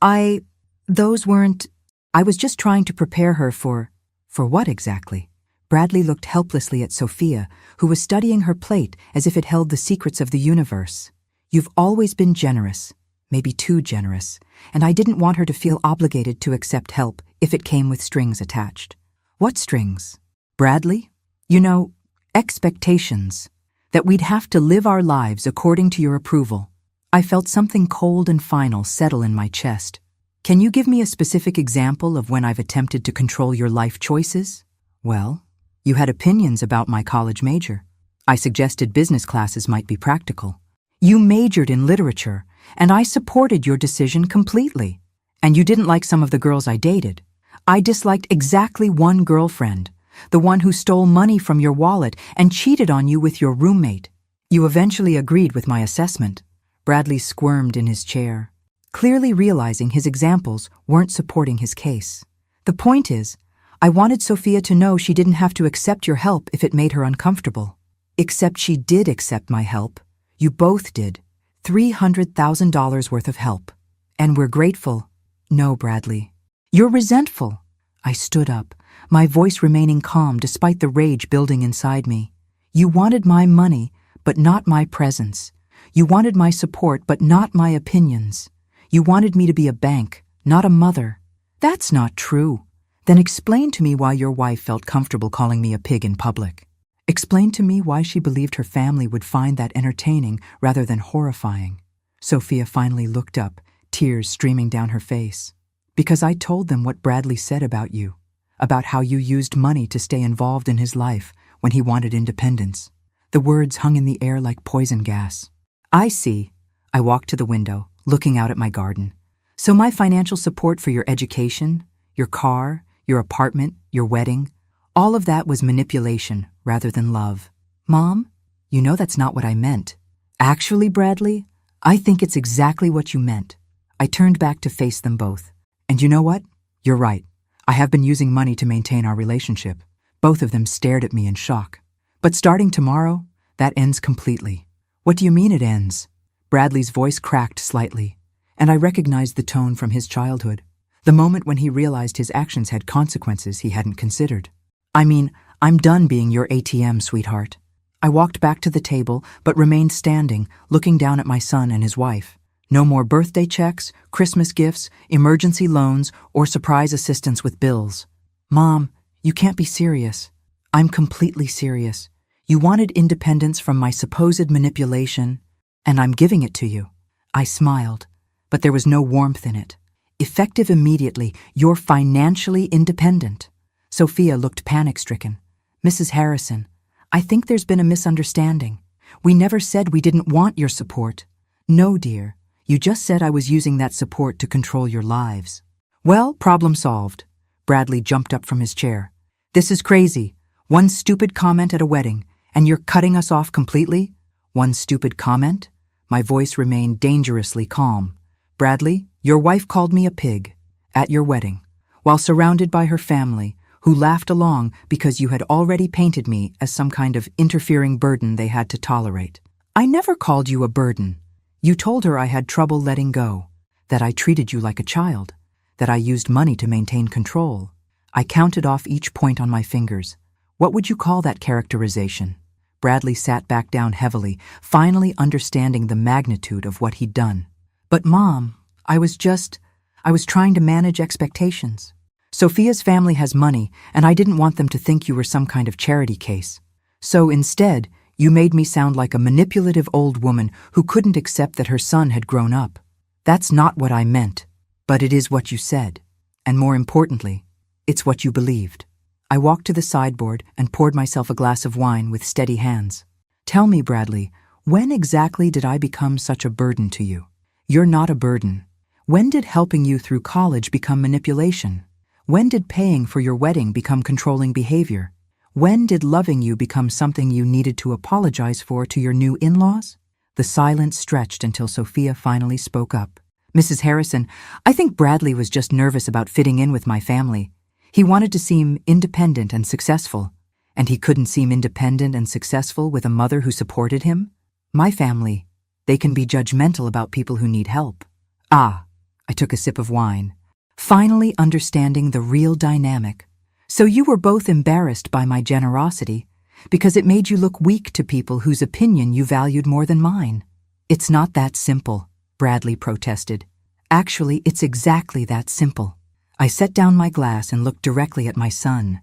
those weren't... I was just trying to prepare her for what exactly? Bradley looked helplessly at Sophia, who was studying her plate as if it held the secrets of the universe. You've always been generous, maybe too generous, and I didn't want her to feel obligated to accept help if it came with strings attached. What strings? Bradley? You know, expectations. That we'd have to live our lives according to your approval. I felt something cold and final settle in my chest. Can you give me a specific example of when I've attempted to control your life choices? Well, you had opinions about my college major. I suggested business classes might be practical. You majored in literature, and I supported your decision completely. And you didn't like some of the girls I dated. I disliked exactly one girlfriend, the one who stole money from your wallet and cheated on you with your roommate. You eventually agreed with my assessment. Bradley squirmed in his chair, clearly realizing his examples weren't supporting his case. The point is, I wanted Sophia to know she didn't have to accept your help if it made her uncomfortable. Except she did accept my help. You both did. $300,000 worth of help. And we're grateful. No, Bradley. You're resentful. I stood up, my voice remaining calm despite the rage building inside me. You wanted my money, but not my presence. You wanted my support, but not my opinions. You wanted me to be a bank, not a mother. That's not true. Then explain to me why your wife felt comfortable calling me a pig in public. Explain to me why she believed her family would find that entertaining rather than horrifying. Sophia finally looked up, tears streaming down her face. Because I told them what Bradley said about you, about how you used money to stay involved in his life when he wanted independence. The words hung in the air like poison gas. I see. I walked to the window, looking out at my garden. So my financial support for your education, your car, your apartment, your wedding, all of that was manipulation rather than love. Mom, you know that's not what I meant. Actually, Bradley, I think it's exactly what you meant. I turned back to face them both. And you know what? You're right. I have been using money to maintain our relationship. Both of them stared at me in shock. But starting tomorrow, that ends completely. What do you mean it ends? Bradley's voice cracked slightly, and I recognized the tone from his childhood. The moment when he realized his actions had consequences he hadn't considered. I mean, I'm done being your ATM, sweetheart. I walked back to the table, but remained standing, looking down at my son and his wife. No more birthday checks, Christmas gifts, emergency loans, or surprise assistance with bills. Mom, you can't be serious. I'm completely serious. You wanted independence from my supposed manipulation, and I'm giving it to you. I smiled, but there was no warmth in it. Effective immediately, you're financially independent. Sophia looked panic-stricken. Mrs. Harrison, I think there's been a misunderstanding. We never said we didn't want your support. No, dear. You just said I was using that support to control your lives. Well, problem solved. Bradley jumped up from his chair. This is crazy. One stupid comment at a wedding, and you're cutting us off completely? One stupid comment? My voice remained dangerously calm. Bradley, your wife called me a pig at your wedding, while surrounded by her family, who laughed along because you had already painted me as some kind of interfering burden they had to tolerate. I never called you a burden. You told her I had trouble letting go, that I treated you like a child, that I used money to maintain control. I counted off each point on my fingers. What would you call that characterization? Bradley sat back down heavily, finally understanding the magnitude of what he'd done. But Mom, I was trying to manage expectations. Sophia's family has money, and I didn't want them to think you were some kind of charity case. So instead, you made me sound like a manipulative old woman who couldn't accept that her son had grown up. That's not what I meant, but it is what you said. And more importantly, it's what you believed. I walked to the sideboard and poured myself a glass of wine with steady hands. Tell me, Bradley, when exactly did I become such a burden to you? You're not a burden. When did helping you through college become manipulation? When did paying for your wedding become controlling behavior? When did loving you become something you needed to apologize for to your new in-laws? The silence stretched until Sophia finally spoke up. Mrs. Harrison, I think Bradley was just nervous about fitting in with my family. He wanted to seem independent and successful. And he couldn't seem independent and successful with a mother who supported him? My family, they can be judgmental about people who need help. Ah, I took a sip of wine, finally understanding the real dynamic. So you were both embarrassed by my generosity because it made you look weak to people whose opinion you valued more than mine. It's not that simple, Bradley protested. Actually, it's exactly that simple. I set down my glass and looked directly at my son.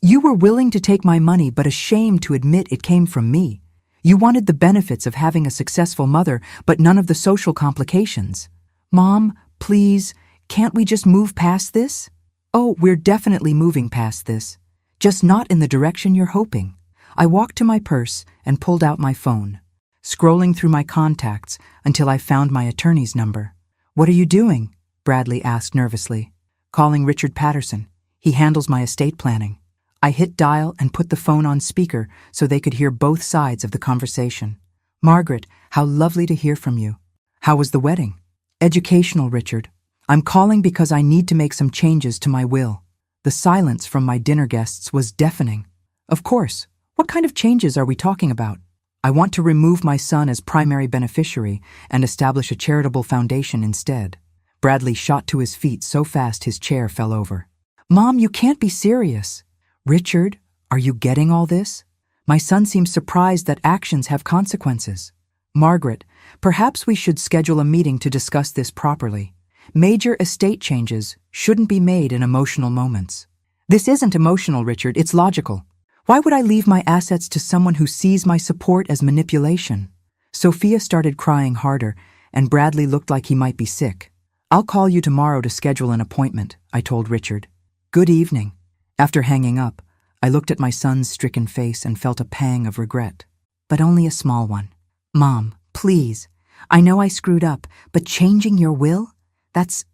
You were willing to take my money but ashamed to admit it came from me. You wanted the benefits of having a successful mother but none of the social complications. Mom, please, can't we just move past this? Oh, we're definitely moving past this. Just not in the direction you're hoping. I walked to my purse and pulled out my phone, scrolling through my contacts until I found my attorney's number. What are you doing? Bradley asked nervously. Calling Richard Patterson. He handles my estate planning. I hit dial and put the phone on speaker so they could hear both sides of the conversation. Margaret, how lovely to hear from you. How was the wedding? Educational, Richard. I'm calling because I need to make some changes to my will. The silence from my dinner guests was deafening. Of course. What kind of changes are we talking about? I want to remove my son as primary beneficiary and establish a charitable foundation instead. Bradley shot to his feet so fast his chair fell over. Mom, you can't be serious. Richard, are you getting all this? My son seems surprised that actions have consequences. Margaret, perhaps we should schedule a meeting to discuss this properly. Major estate changes shouldn't be made in emotional moments. This isn't emotional, Richard, it's logical. Why would I leave my assets to someone who sees my support as manipulation? Sophia started crying harder, and Bradley looked like he might be sick. I'll call you tomorrow to schedule an appointment, I told Richard. Good evening. After hanging up, I looked at my son's stricken face and felt a pang of regret. But only a small one. Mom, please. I know I screwed up, but changing your will? That's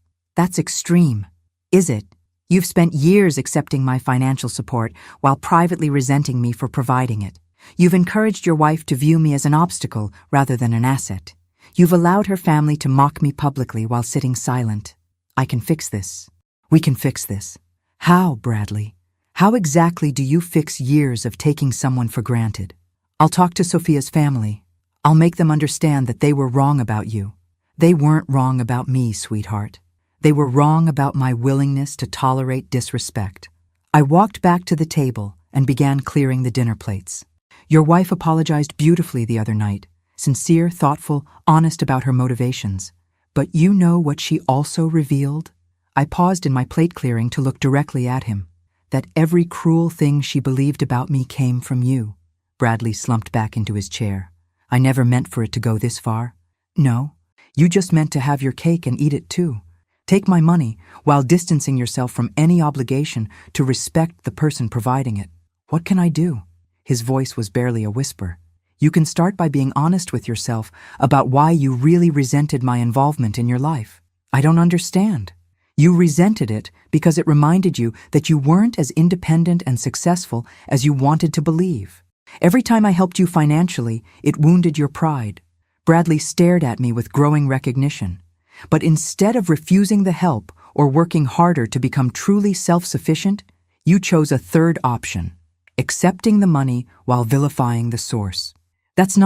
extreme. Is it? You've spent years accepting my financial support while privately resenting me for providing it. You've encouraged your wife to view me as an obstacle rather than an asset. You've allowed her family to mock me publicly while sitting silent. I can fix this. We can fix this. How, Bradley? How exactly do you fix years of taking someone for granted? I'll talk to Sophia's family. I'll make them understand that they were wrong about you. They weren't wrong about me, sweetheart. They were wrong about my willingness to tolerate disrespect. I walked back to the table and began clearing the dinner plates. Your wife apologized beautifully the other night, sincere, thoughtful, honest about her motivations. But you know what she also revealed? I paused in my plate clearing to look directly at him. That every cruel thing she believed about me came from you. Bradley slumped back into his chair. I never meant for it to go this far. No, you just meant to have your cake and eat it too. Take my money while distancing yourself from any obligation to respect the person providing it. What can I do? His voice was barely a whisper. You can start by being honest with yourself about why you really resented my involvement in your life. I don't understand. You resented it because it reminded you that you weren't as independent and successful as you wanted to believe. Every time I helped you financially, it wounded your pride. Bradley stared at me with growing recognition. But instead of refusing the help or working harder to become truly self-sufficient, you chose a third option, accepting the money while vilifying the source. That's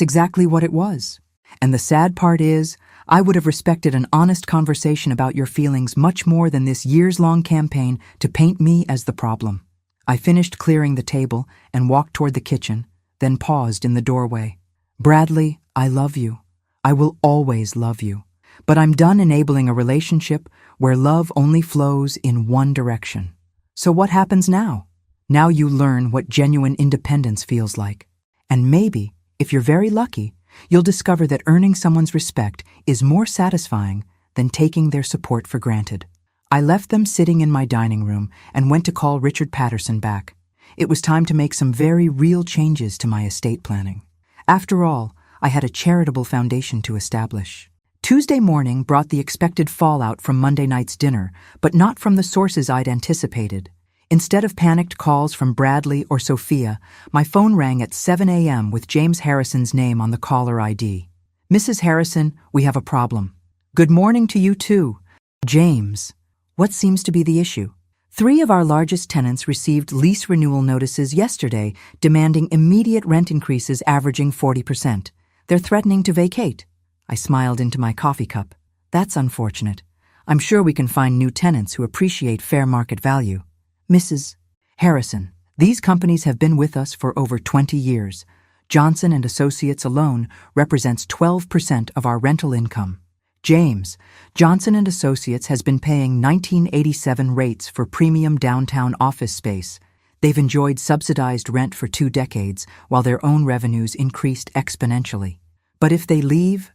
exactly what it was. And the sad part is, I would have respected an honest conversation about your feelings much more than this years-long campaign to paint me as the problem. I finished clearing the table and walked toward the kitchen, then paused in the doorway. Bradley, I love you. I will always love you. But I'm done enabling a relationship where love only flows in one direction. So what happens now? Now you learn what genuine independence feels like. And maybe, if you're very lucky, you'll discover that earning someone's respect is more satisfying than taking their support for granted. I left them sitting in my dining room and went to call Richard Patterson back. It was time to make some very real changes to my estate planning. After all, I had a charitable foundation to establish. Tuesday morning brought the expected fallout from Monday night's dinner, but not from the sources I'd anticipated. Instead of panicked calls from Bradley or Sophia, my phone rang at 7 a.m. with James Harrison's name on the caller ID. "Mrs. Harrison, we have a problem." "Good morning to you too." "James, what seems to be the issue?" "Three of our largest tenants received lease renewal notices yesterday demanding immediate rent increases averaging 40%. They're threatening to vacate." I smiled into my coffee cup. "That's unfortunate. I'm sure we can find new tenants who appreciate fair market value." "Mrs. Harrison, these companies have been with us for over 20 years. Johnson & Associates alone represents 12% of our rental income. James, Johnson & Associates has been paying 1987 rates for premium downtown office space. They've enjoyed subsidized rent for 2 decades while their own revenues increased exponentially. But if they leave,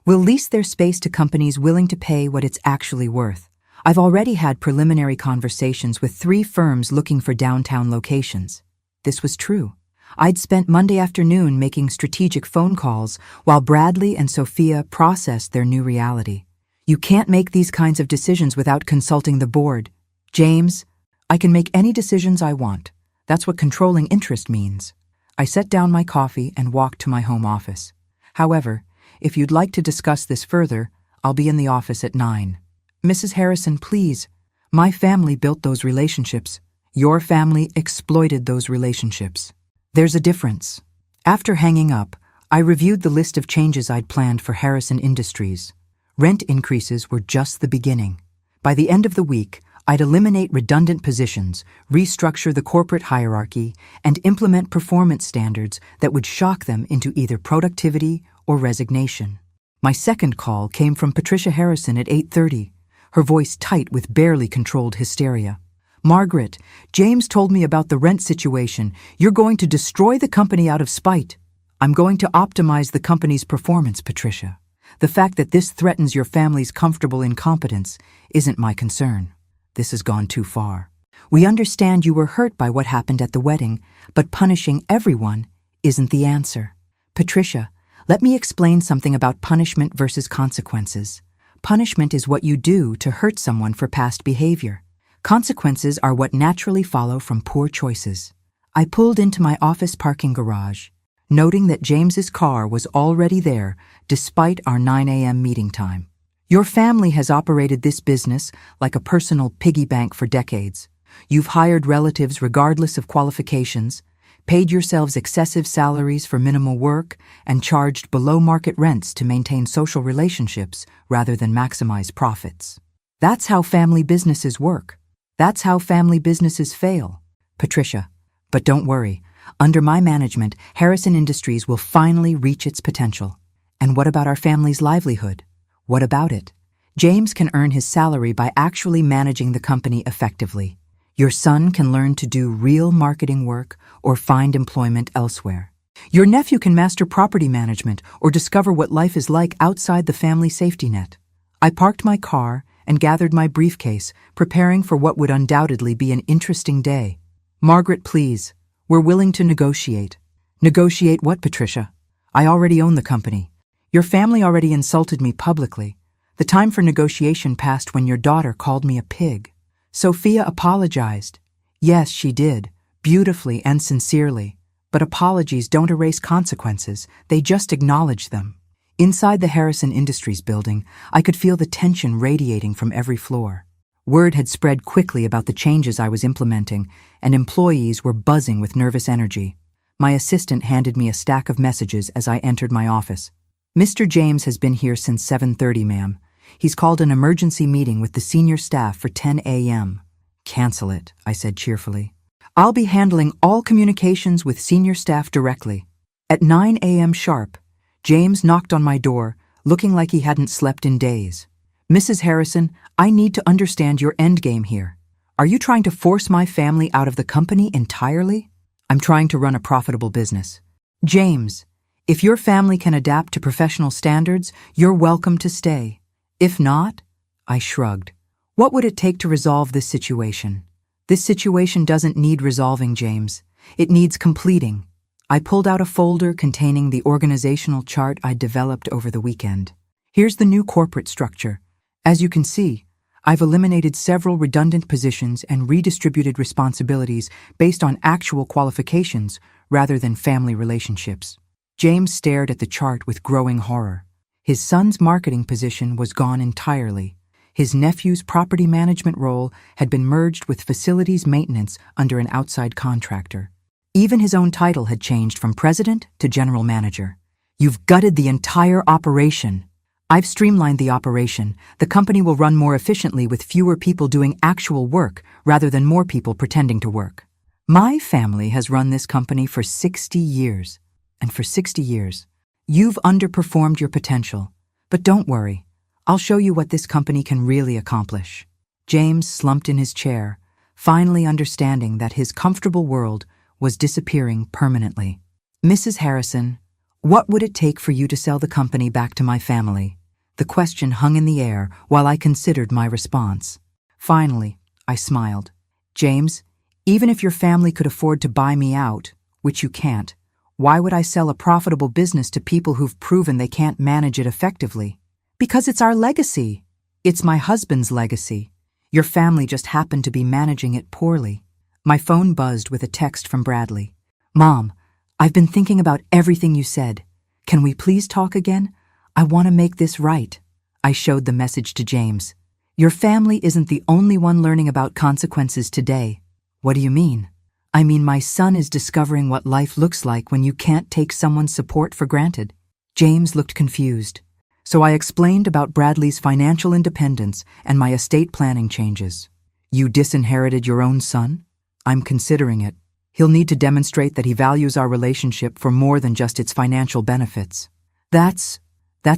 we'll lease their space to companies willing to pay what it's actually worth. I've already had preliminary conversations with 3 firms looking for downtown locations." This was true. I'd spent Monday afternoon making strategic phone calls while Bradley and Sophia processed their new reality. "You can't make these kinds of decisions without consulting the board." "James, I can make any decisions I want. That's what controlling interest means." I set down my coffee and walked to my home office. "However, if you'd like to discuss this further, I'll be in the office at 9. "Mrs. Harrison, please. My family built those relationships. Your family exploited those relationships. There's a difference." After hanging up, I reviewed the list of changes I'd planned for Harrison Industries. Rent increases were just the beginning. By the end of the week, I'd eliminate redundant positions, restructure the corporate hierarchy, and implement performance standards that would shock them into either productivity or resignation. My second call came from Patricia Harrison at 8:30, her voice tight with barely controlled hysteria. "Margaret, James told me about the rent situation. You're going to destroy the company out of spite." "I'm going to optimize the company's performance, Patricia. The fact that this threatens your family's comfortable incompetence isn't my concern. This has gone too far. We understand you were hurt by what happened at the wedding, but punishing everyone isn't the answer. Patricia, let me explain something about punishment versus consequences. Punishment is what you do to hurt someone for past behavior. Consequences are what naturally follow from poor choices." I pulled into my office parking garage, noting that James's car was already there despite our 9 a.m. meeting time. "Your family has operated this business like a personal piggy bank for decades. You've hired relatives regardless of qualifications, paid yourselves excessive salaries for minimal work, and charged below-market rents to maintain social relationships rather than maximize profits. That's how family businesses work. That's how family businesses fail. Patricia, but don't worry. Under my management, Harrison Industries will finally reach its potential. And what about our family's livelihood? What about it? James can earn his salary by actually managing the company effectively. Your son can learn to do real marketing work or find employment elsewhere. Your nephew can master property management or discover what life is like outside the family safety net." I parked my car and gathered my briefcase, preparing for what would undoubtedly be an interesting day. "Margaret, please. We're willing to negotiate." "Negotiate what, Patricia? I already own the company. Your family already insulted me publicly. The time for negotiation passed when your daughter called me a pig." Sophia apologized. Yes, she did, beautifully and sincerely. But apologies don't erase consequences, they just acknowledge them. Inside the Harrison Industries building, I could feel the tension radiating from every floor. Word had spread quickly about the changes I was implementing, and employees were buzzing with nervous energy. My assistant handed me a stack of messages as I entered my office. "Mr. James has been here since 7:30, ma'am. He's called an emergency meeting with the senior staff for 10 a.m. "Cancel it," I said cheerfully. "I'll be handling all communications with senior staff directly." At 9 a.m. sharp, James knocked on my door, looking like he hadn't slept in days. "Mrs. Harrison, I need to understand your endgame here. Are you trying to force my family out of the company entirely?" "I'm trying to run a profitable business." "James, if your family can adapt to professional standards, you're welcome to stay. If not," I shrugged. "What would it take to resolve this situation?" "This situation doesn't need resolving, James. It needs completing." I pulled out a folder containing the organizational chart I'd developed over the weekend. Here's the new corporate structure. As you can see, I've eliminated several redundant positions and redistributed responsibilities based on actual qualifications rather than family relationships. James stared at the chart with growing horror. His son's marketing position was gone entirely. His nephew's property management role had been merged with facilities maintenance under an outside contractor. Even his own title had changed from president to general manager. You've gutted the entire operation. I've streamlined the operation. The company will run more efficiently with fewer people doing actual work rather than more people pretending to work. My family has run this company for 60 years. And for 60 years, you've underperformed your potential. But don't worry, I'll show you what this company can really accomplish. James slumped in his chair, finally understanding that his comfortable world was disappearing permanently. Mrs. Harrison, what would it take for you to sell the company back to my family? The question hung in the air while I considered my response. Finally, I smiled. James, even if your family could afford to buy me out, which you can't, why would I sell a profitable business to people who've proven they can't manage it effectively? Because it's our legacy. It's my husband's legacy. Your family just happened to be managing it poorly. My phone buzzed with a text from Bradley. Mom, I've been thinking about everything you said. Can we please talk again? I want to make this right. I showed the message to James. Your family isn't the only one learning about consequences today. What do you mean? I mean, my son is discovering what life looks like when you can't take someone's support for granted. James looked confused. So I explained about Bradley's financial independence and my estate planning changes. You disinherited your own son? I'm considering it. He'll need to demonstrate that he values our relationship for more than just its financial benefits. That's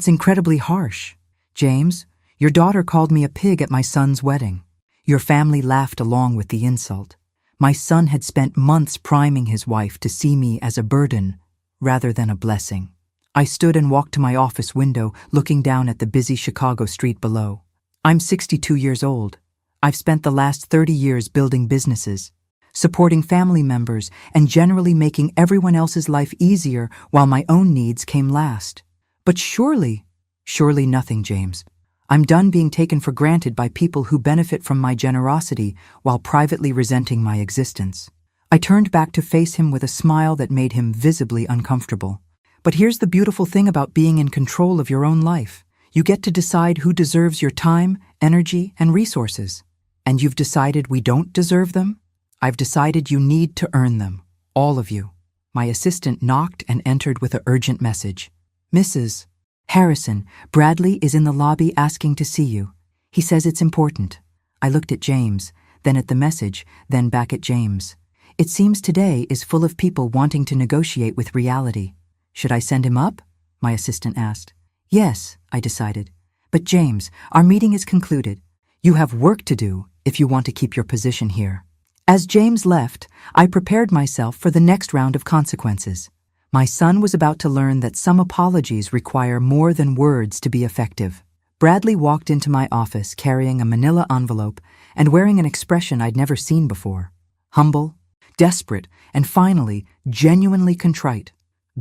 incredibly harsh. James, your daughter called me a pig at my son's wedding. Your family laughed along with the insult. My son had spent months priming his wife to see me as a burden rather than a blessing. I stood and walked to my office window, looking down at the busy Chicago street below. I'm 62 years old. I've spent the last 30 years building businesses, supporting family members, and generally making everyone else's life easier while my own needs came last. But surely nothing, James. I'm done being taken for granted by people who benefit from my generosity while privately resenting my existence. I turned back to face him with a smile that made him visibly uncomfortable. But here's the beautiful thing about being in control of your own life. You get to decide who deserves your time, energy, and resources. And you've decided we don't deserve them? I've decided you need to earn them, all of you. My assistant knocked and entered with an urgent message. Mrs. Harrison, Bradley is in the lobby asking to see you. He says it's important. I looked at James, then at the message, then back at James. It seems today is full of people wanting to negotiate with reality. Should I send him up? My assistant asked. Yes, I decided. But James, our meeting is concluded. You have work to do if you want to keep your position here. As James left, I prepared myself for the next round of consequences. My son was about to learn that some apologies require more than words to be effective. Bradley walked into my office carrying a manila envelope and wearing an expression I'd never seen before. Humble, desperate, and finally, genuinely contrite.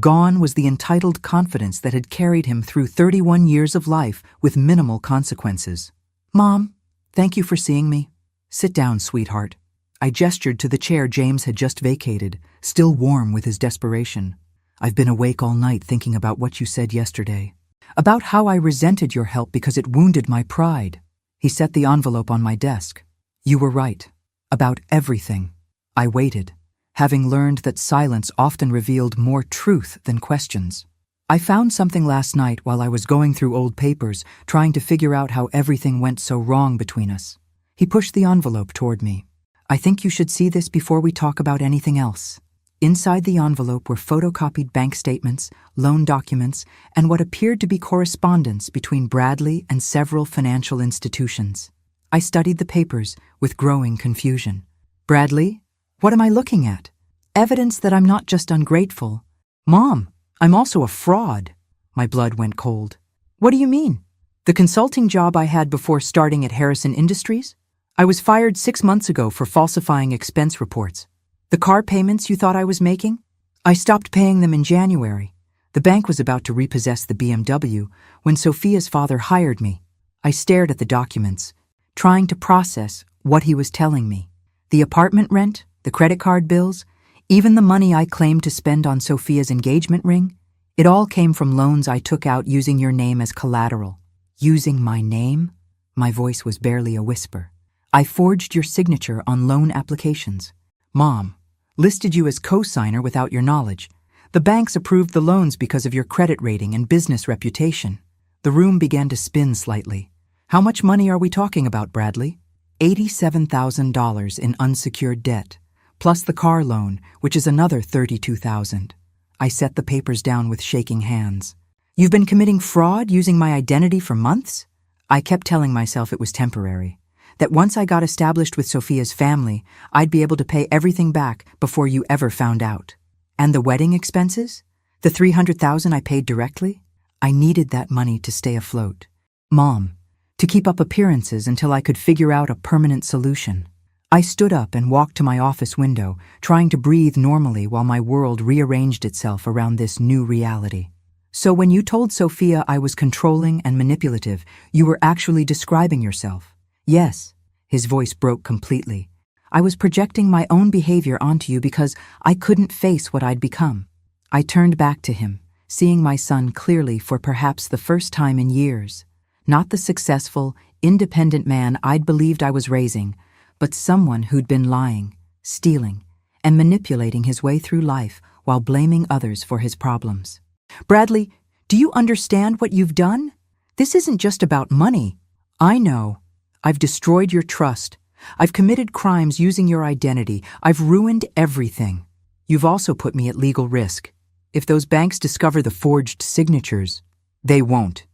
Gone was the entitled confidence that had carried him through 31 years of life with minimal consequences. Mom, thank you for seeing me. Sit down, sweetheart. I gestured to the chair James had just vacated, still warm with his desperation. I've been awake all night thinking about what you said yesterday. About how I resented your help because it wounded my pride. He set the envelope on my desk. You were right. About everything. I waited, having learned that silence often revealed more truth than questions. I found something last night while I was going through old papers, trying to figure out how everything went so wrong between us. He pushed the envelope toward me. I think you should see this before we talk about anything else. Inside the envelope were photocopied bank statements, loan documents, and what appeared to be correspondence between Bradley and several financial institutions. I studied the papers with growing confusion. Bradley? What am I looking at? Evidence that I'm not just ungrateful. Mom, I'm also a fraud. My blood went cold. What do you mean? The consulting job I had before starting at Harrison Industries? I was fired 6 months ago for falsifying expense reports. The car payments you thought I was making? I stopped paying them in January. The bank was about to repossess the BMW when Sophia's father hired me. I stared at the documents, trying to process what he was telling me. The apartment rent, the credit card bills, even the money I claimed to spend on Sophia's engagement ring, it all came from loans I took out using your name as collateral. Using my name? My voice was barely a whisper. I forged your signature on loan applications. Mom, listed you as co-signer without your knowledge. The banks approved the loans because of your credit rating and business reputation. The room began to spin slightly. How much money are we talking about, Bradley? $87,000 in unsecured debt, plus the car loan, which is another $32,000. I set the papers down with shaking hands. You've been committing fraud using my identity for months? I kept telling myself it was temporary, that once I got established with Sophia's family, I'd be able to pay everything back before you ever found out. And the wedding expenses? The $300,000 I paid directly? I needed that money to stay afloat. Mom, to keep up appearances until I could figure out a permanent solution. I stood up and walked to my office window, trying to breathe normally while my world rearranged itself around this new reality. So when you told Sophia I was controlling and manipulative, you were actually describing yourself? Yes. His voice broke completely. I was projecting my own behavior onto you because I couldn't face what I'd become. I turned back to him, seeing my son clearly for perhaps the first time in years. Not the successful, independent man I'd believed I was raising, but someone who'd been lying, stealing, and manipulating his way through life while blaming others for his problems. Bradley, do you understand what you've done? This isn't just about money. I know. I've destroyed your trust. I've committed crimes using your identity. I've ruined everything. You've also put me at legal risk. If those banks discover the forged signatures, they won't.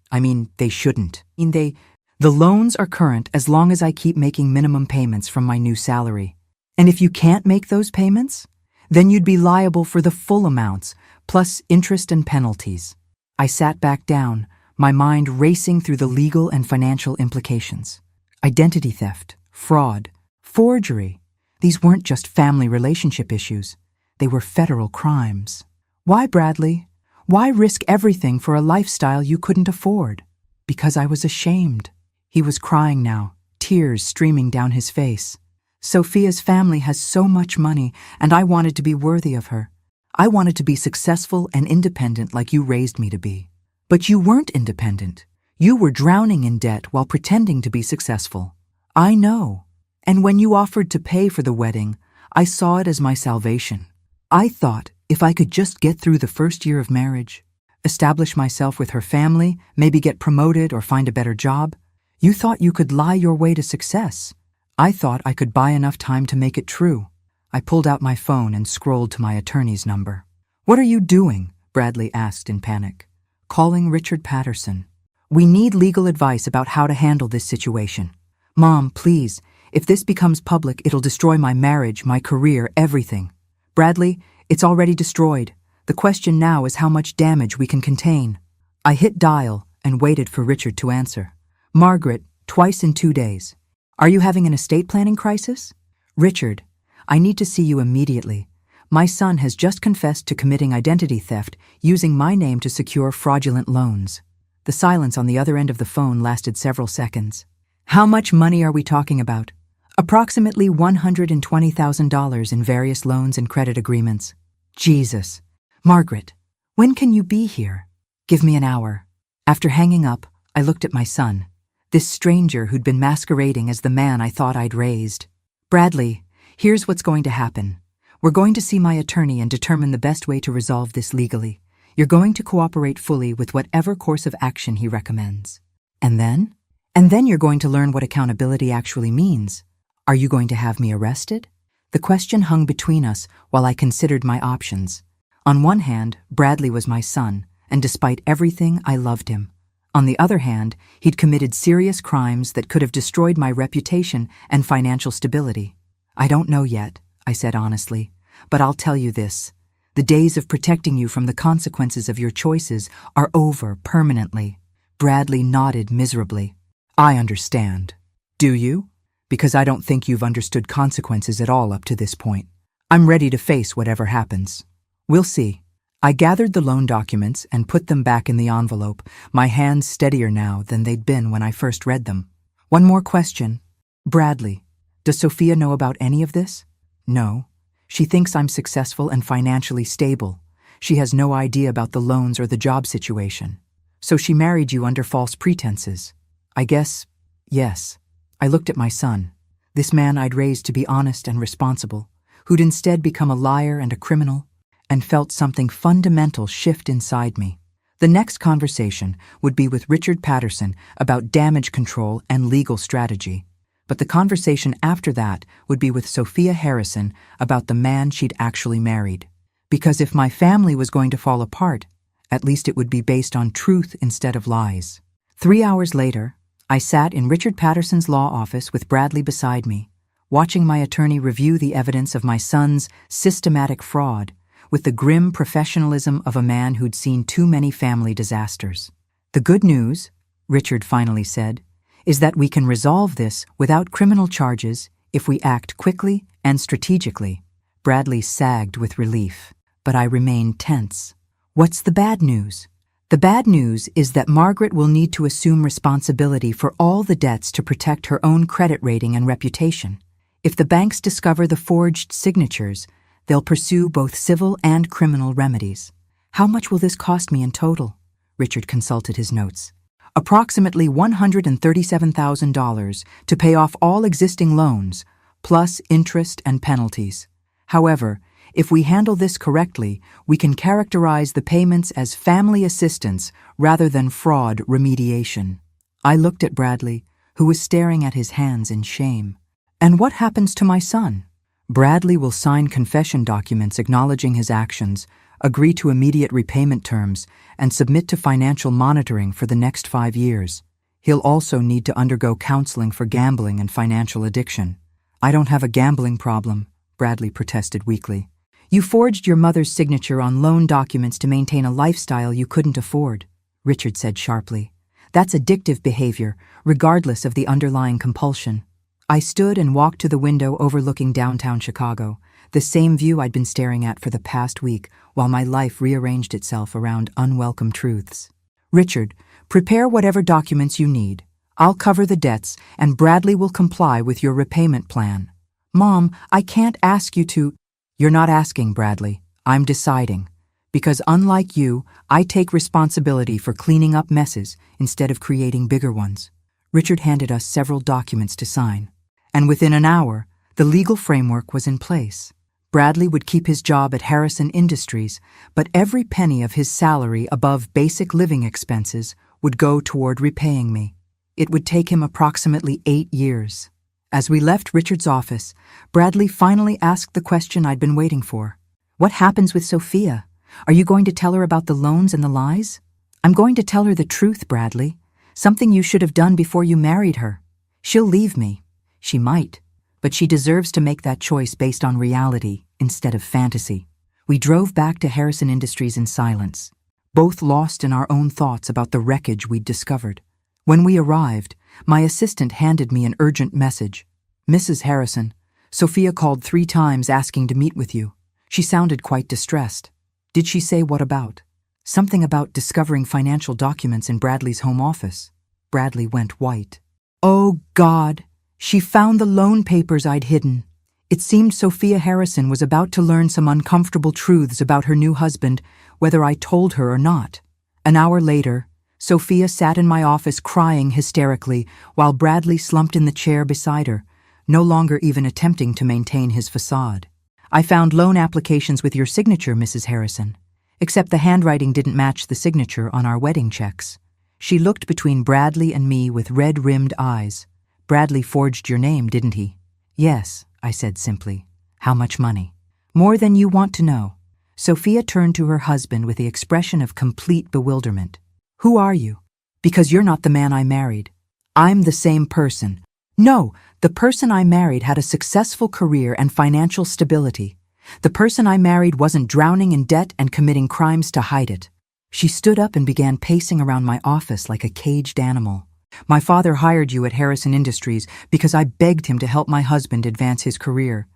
They shouldn't. The loans are current as long as I keep making minimum payments from my new salary. And if you can't make those payments, then you'd be liable for the full amounts, plus interest and penalties. I sat back down, my mind racing through the legal and financial implications. Identity theft, fraud, forgery. These weren't just family relationship issues. They were federal crimes. Why, Bradley? Why risk everything for a lifestyle you couldn't afford? Because I was ashamed. He was crying now, tears streaming down his face. Sophia's family has so much money, and I wanted to be worthy of her. I wanted to be successful and independent like you raised me to be. But you weren't independent. You were drowning in debt while pretending to be successful. I know. And when you offered to pay for the wedding, I saw it as my salvation. I thought if I could just get through the first year of marriage, establish myself with her family, maybe get promoted or find a better job, you thought you could lie your way to success. I thought I could buy enough time to make it true. I pulled out my phone and scrolled to my attorney's number. What are you doing? Bradley asked in panic. Calling Richard Patterson. We need legal advice about how to handle this situation. Mom, please, if this becomes public, it'll destroy my marriage, my career, everything. Bradley, it's already destroyed. The question now is how much damage we can contain. I hit dial and waited for Richard to answer. Margaret, twice in 2 days. Are you having an estate planning crisis? Richard, I need to see you immediately. My son has just confessed to committing identity theft using my name to secure fraudulent loans. The silence on the other end of the phone lasted several seconds. How much money are we talking about? Approximately $120,000 in various loans and credit agreements. Jesus. Margaret, when can you be here? Give me an hour. After hanging up, I looked at my son, this stranger who'd been masquerading as the man I thought I'd raised. Bradley, here's what's going to happen. We're going to see my attorney and determine the best way to resolve this legally. You're going to cooperate fully with whatever course of action he recommends. And then? And then you're going to learn what accountability actually means. Are you going to have me arrested? The question hung between us while I considered my options. On one hand, Bradley was my son, and despite everything, I loved him. On the other hand, he'd committed serious crimes that could have destroyed my reputation and financial stability. I don't know yet, I said honestly, but I'll tell you this. The days of protecting you from the consequences of your choices are over permanently. Bradley nodded miserably. I understand. Do you? Because I don't think you've understood consequences at all up to this point. I'm ready to face whatever happens. We'll see. I gathered the loan documents and put them back in the envelope, my hands steadier now than they'd been when I first read them. One more question. Bradley, does Sophia know about any of this? No. She thinks I'm successful and financially stable. She has no idea about the loans or the job situation. So she married you under false pretenses. I guess, yes. I looked at my son, this man I'd raised to be honest and responsible, who'd instead become a liar and a criminal, and felt something fundamental shift inside me. The next conversation would be with Richard Patterson about damage control and legal strategy. But the conversation after that would be with Sophia Harrison about the man she'd actually married. Because if my family was going to fall apart, at least it would be based on truth instead of lies. 3 hours later, I sat in Richard Patterson's law office with Bradley beside me, watching my attorney review the evidence of my son's systematic fraud with the grim professionalism of a man who'd seen too many family disasters. The good news, Richard finally said, is that we can resolve this without criminal charges if we act quickly and strategically. Bradley sagged with relief, but I remained tense. What's the bad news? The bad news is that Margaret will need to assume responsibility for all the debts to protect her own credit rating and reputation. If the banks discover the forged signatures, they'll pursue both civil and criminal remedies. How much will this cost me in total? Richard consulted his notes. Approximately $137,000 to pay off all existing loans, plus interest and penalties. However, if we handle this correctly, we can characterize the payments as family assistance rather than fraud remediation. I looked at Bradley, who was staring at his hands in shame. And what happens to my son? Bradley will sign confession documents acknowledging his actions, agree to immediate repayment terms, and submit to financial monitoring for the next 5 years. He'll also need to undergo counseling for gambling and financial addiction. I don't have a gambling problem, Bradley protested weakly. You forged your mother's signature on loan documents to maintain a lifestyle you couldn't afford, Richard said sharply. That's addictive behavior, regardless of the underlying compulsion. I stood and walked to the window overlooking downtown Chicago, the same view I'd been staring at for the past week while my life rearranged itself around unwelcome truths. Richard, prepare whatever documents you need. I'll cover the debts, and Bradley will comply with your repayment plan. Mom, I can't ask you to... You're not asking, Bradley. I'm deciding. Because unlike you, I take responsibility for cleaning up messes instead of creating bigger ones. Richard handed us several documents to sign. And within an hour, the legal framework was in place. Bradley would keep his job at Harrison Industries, but every penny of his salary above basic living expenses would go toward repaying me. It would take him approximately 8 years. As we left Richard's office, Bradley finally asked the question I'd been waiting for. What happens with Sophia? Are you going to tell her about the loans and the lies? I'm going to tell her the truth, Bradley. Something you should have done before you married her. She'll leave me. She might, but she deserves to make that choice based on reality instead of fantasy. We drove back to Harrison Industries in silence, both lost in our own thoughts about the wreckage we'd discovered. When we arrived, my assistant handed me an urgent message. Mrs. Harrison, Sophia called 3 times asking to meet with you. She sounded quite distressed. Did she say what about? Something about discovering financial documents in Bradley's home office. Bradley went white. Oh, God! She found the loan papers I'd hidden. It seemed Sophia Harrison was about to learn some uncomfortable truths about her new husband, whether I told her or not. An hour later, Sophia sat in my office crying hysterically while Bradley slumped in the chair beside her, no longer even attempting to maintain his facade. I found loan applications with your signature, Mrs. Harrison, except the handwriting didn't match the signature on our wedding checks. She looked between Bradley and me with red-rimmed eyes. Bradley forged your name, didn't he? Yes, I said simply. How much money? More than you want to know. Sophia turned to her husband with the expression of complete bewilderment. Who are you? Because you're not the man I married. I'm the same person. No, the person I married had a successful career and financial stability. The person I married wasn't drowning in debt and committing crimes to hide it. She stood up and began pacing around my office like a caged animal. My father hired you at Harrison Industries because I begged him to help my husband advance his career.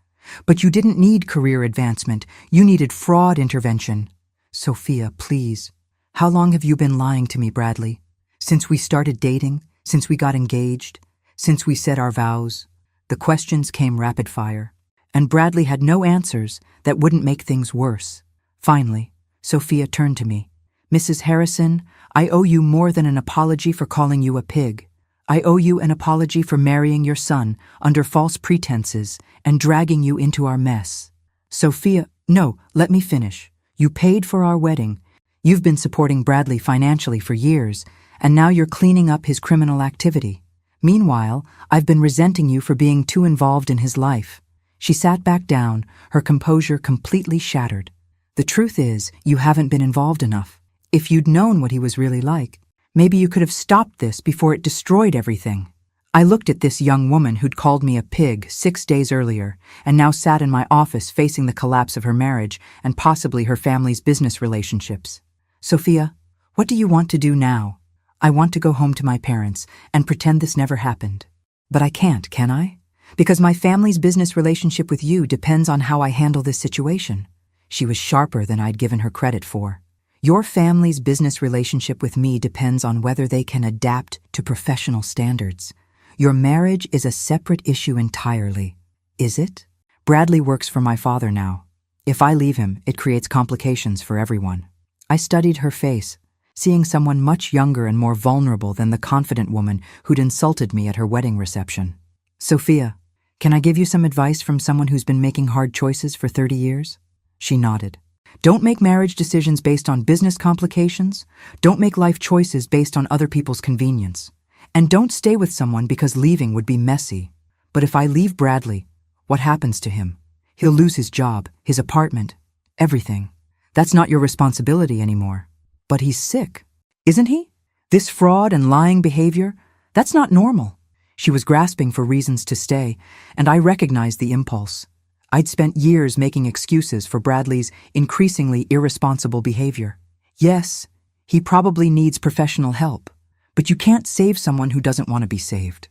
But you didn't need career advancement. You needed fraud intervention. Sophia, please. How long have you been lying to me, Bradley? Since we started dating? Since we got engaged? Since we said our vows? The questions came rapid fire, and Bradley had no answers that wouldn't make things worse. Finally, Sophia turned to me. Mrs. Harrison, I owe you more than an apology for calling you a pig. I owe you an apology for marrying your son under false pretenses and dragging you into our mess. Sophia, no, let me finish. You paid for our wedding. You've been supporting Bradley financially for years, and now you're cleaning up his criminal activity. Meanwhile, I've been resenting you for being too involved in his life. She sat back down, her composure completely shattered. The truth is, you haven't been involved enough. If you'd known what he was really like, maybe you could have stopped this before it destroyed everything. I looked at this young woman who'd called me a pig 6 days earlier and now sat in my office facing the collapse of her marriage and possibly her family's business relationships. Sophia, what do you want to do now? I want to go home to my parents and pretend this never happened. But I can't, can I? Because my family's business relationship with you depends on how I handle this situation. She was sharper than I'd given her credit for. Your family's business relationship with me depends on whether they can adapt to professional standards. Your marriage is a separate issue entirely. Is it? Bradley works for my father now. If I leave him, it creates complications for everyone. I studied her face, seeing someone much younger and more vulnerable than the confident woman who'd insulted me at her wedding reception. Sophia, can I give you some advice from someone who's been making hard choices for 30 years? She nodded. Don't make marriage decisions based on business complications. Don't make life choices based on other people's convenience. And don't stay with someone because leaving would be messy. But if I leave Bradley, what happens to him? He'll lose his job, his apartment, everything. That's not your responsibility anymore. But he's sick, isn't he? This fraud and lying behavior, that's not normal. She was grasping for reasons to stay, and I recognized the impulse. I'd spent years making excuses for Bradley's increasingly irresponsible behavior. Yes, he probably needs professional help, but you can't save someone who doesn't want to be saved.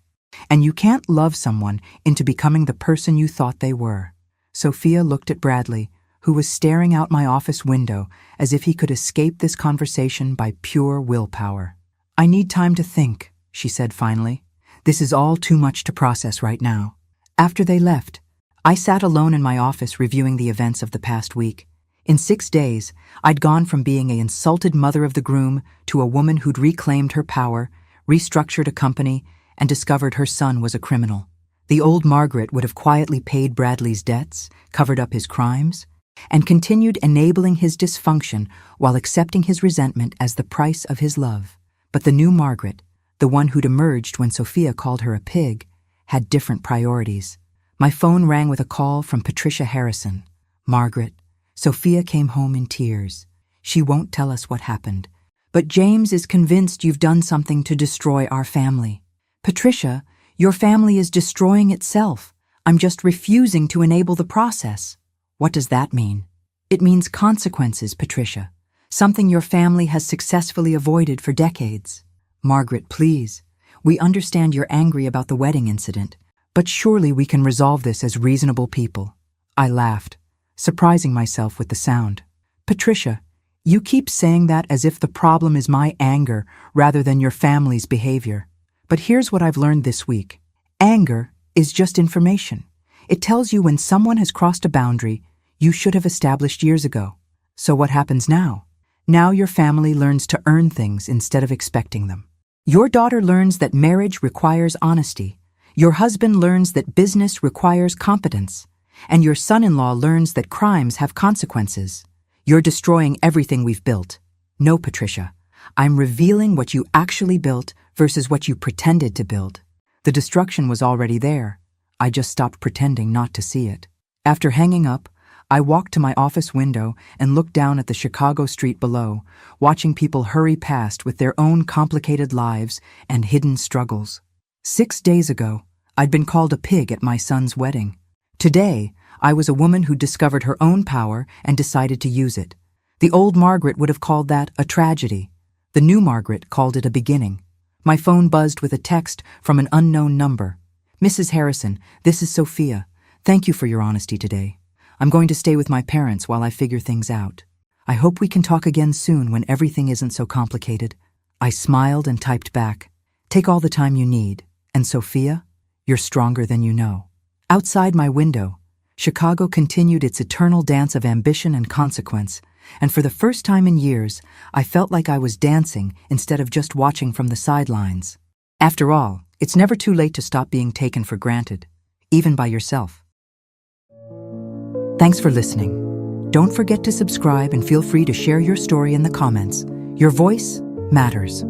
And you can't love someone into becoming the person you thought they were. Sophia looked at Bradley, who was staring out my office window as if he could escape this conversation by pure willpower. I need time to think, she said finally. This is all too much to process right now. After they left, I sat alone in my office reviewing the events of the past week. In 6 days, I'd gone from being an insulted mother of the groom to a woman who'd reclaimed her power, restructured a company, and discovered her son was a criminal. The old Margaret would have quietly paid Bradley's debts, covered up his crimes, and continued enabling his dysfunction while accepting his resentment as the price of his love. But the new Margaret, the one who'd emerged when Sophia called her a pig, had different priorities. My phone rang with a call from Patricia Harrison. Margaret, Sophia came home in tears. She won't tell us what happened, but James is convinced you've done something to destroy our family. Patricia, your family is destroying itself. I'm just refusing to enable the process. What does that mean? It means consequences, Patricia. Something your family has successfully avoided for decades. Margaret, please. We understand you're angry about the wedding incident, but surely we can resolve this as reasonable people. I laughed, surprising myself with the sound. Patricia, you keep saying that as if the problem is my anger rather than your family's behavior. But here's what I've learned this week. Anger is just information. It tells you when someone has crossed a boundary you should have established years ago. So what happens now? Now your family learns to earn things instead of expecting them. Your daughter learns that marriage requires honesty. Your husband learns that business requires competence. And your son-in-law learns that crimes have consequences. You're destroying everything we've built. No, Patricia. I'm revealing what you actually built versus what you pretended to build. The destruction was already there. I just stopped pretending not to see it. After hanging up, I walked to my office window and looked down at the Chicago street below, watching people hurry past with their own complicated lives and hidden struggles. 6 days ago, I'd been called a pig at my son's wedding. Today, I was a woman who discovered her own power and decided to use it. The old Margaret would have called that a tragedy. The new Margaret called it a beginning. My phone buzzed with a text from an unknown number. Mrs. Harrison, this is Sophia. Thank you for your honesty today. I'm going to stay with my parents while I figure things out. I hope we can talk again soon when everything isn't so complicated. I smiled and typed back, take all the time you need, and Sophia, you're stronger than you know. Outside my window, Chicago continued its eternal dance of ambition and consequence, and for the first time in years, I felt like I was dancing instead of just watching from the sidelines. After all, it's never too late to stop being taken for granted, even by yourself. Thanks for listening. Don't forget to subscribe and feel free to share your story in the comments. Your voice matters.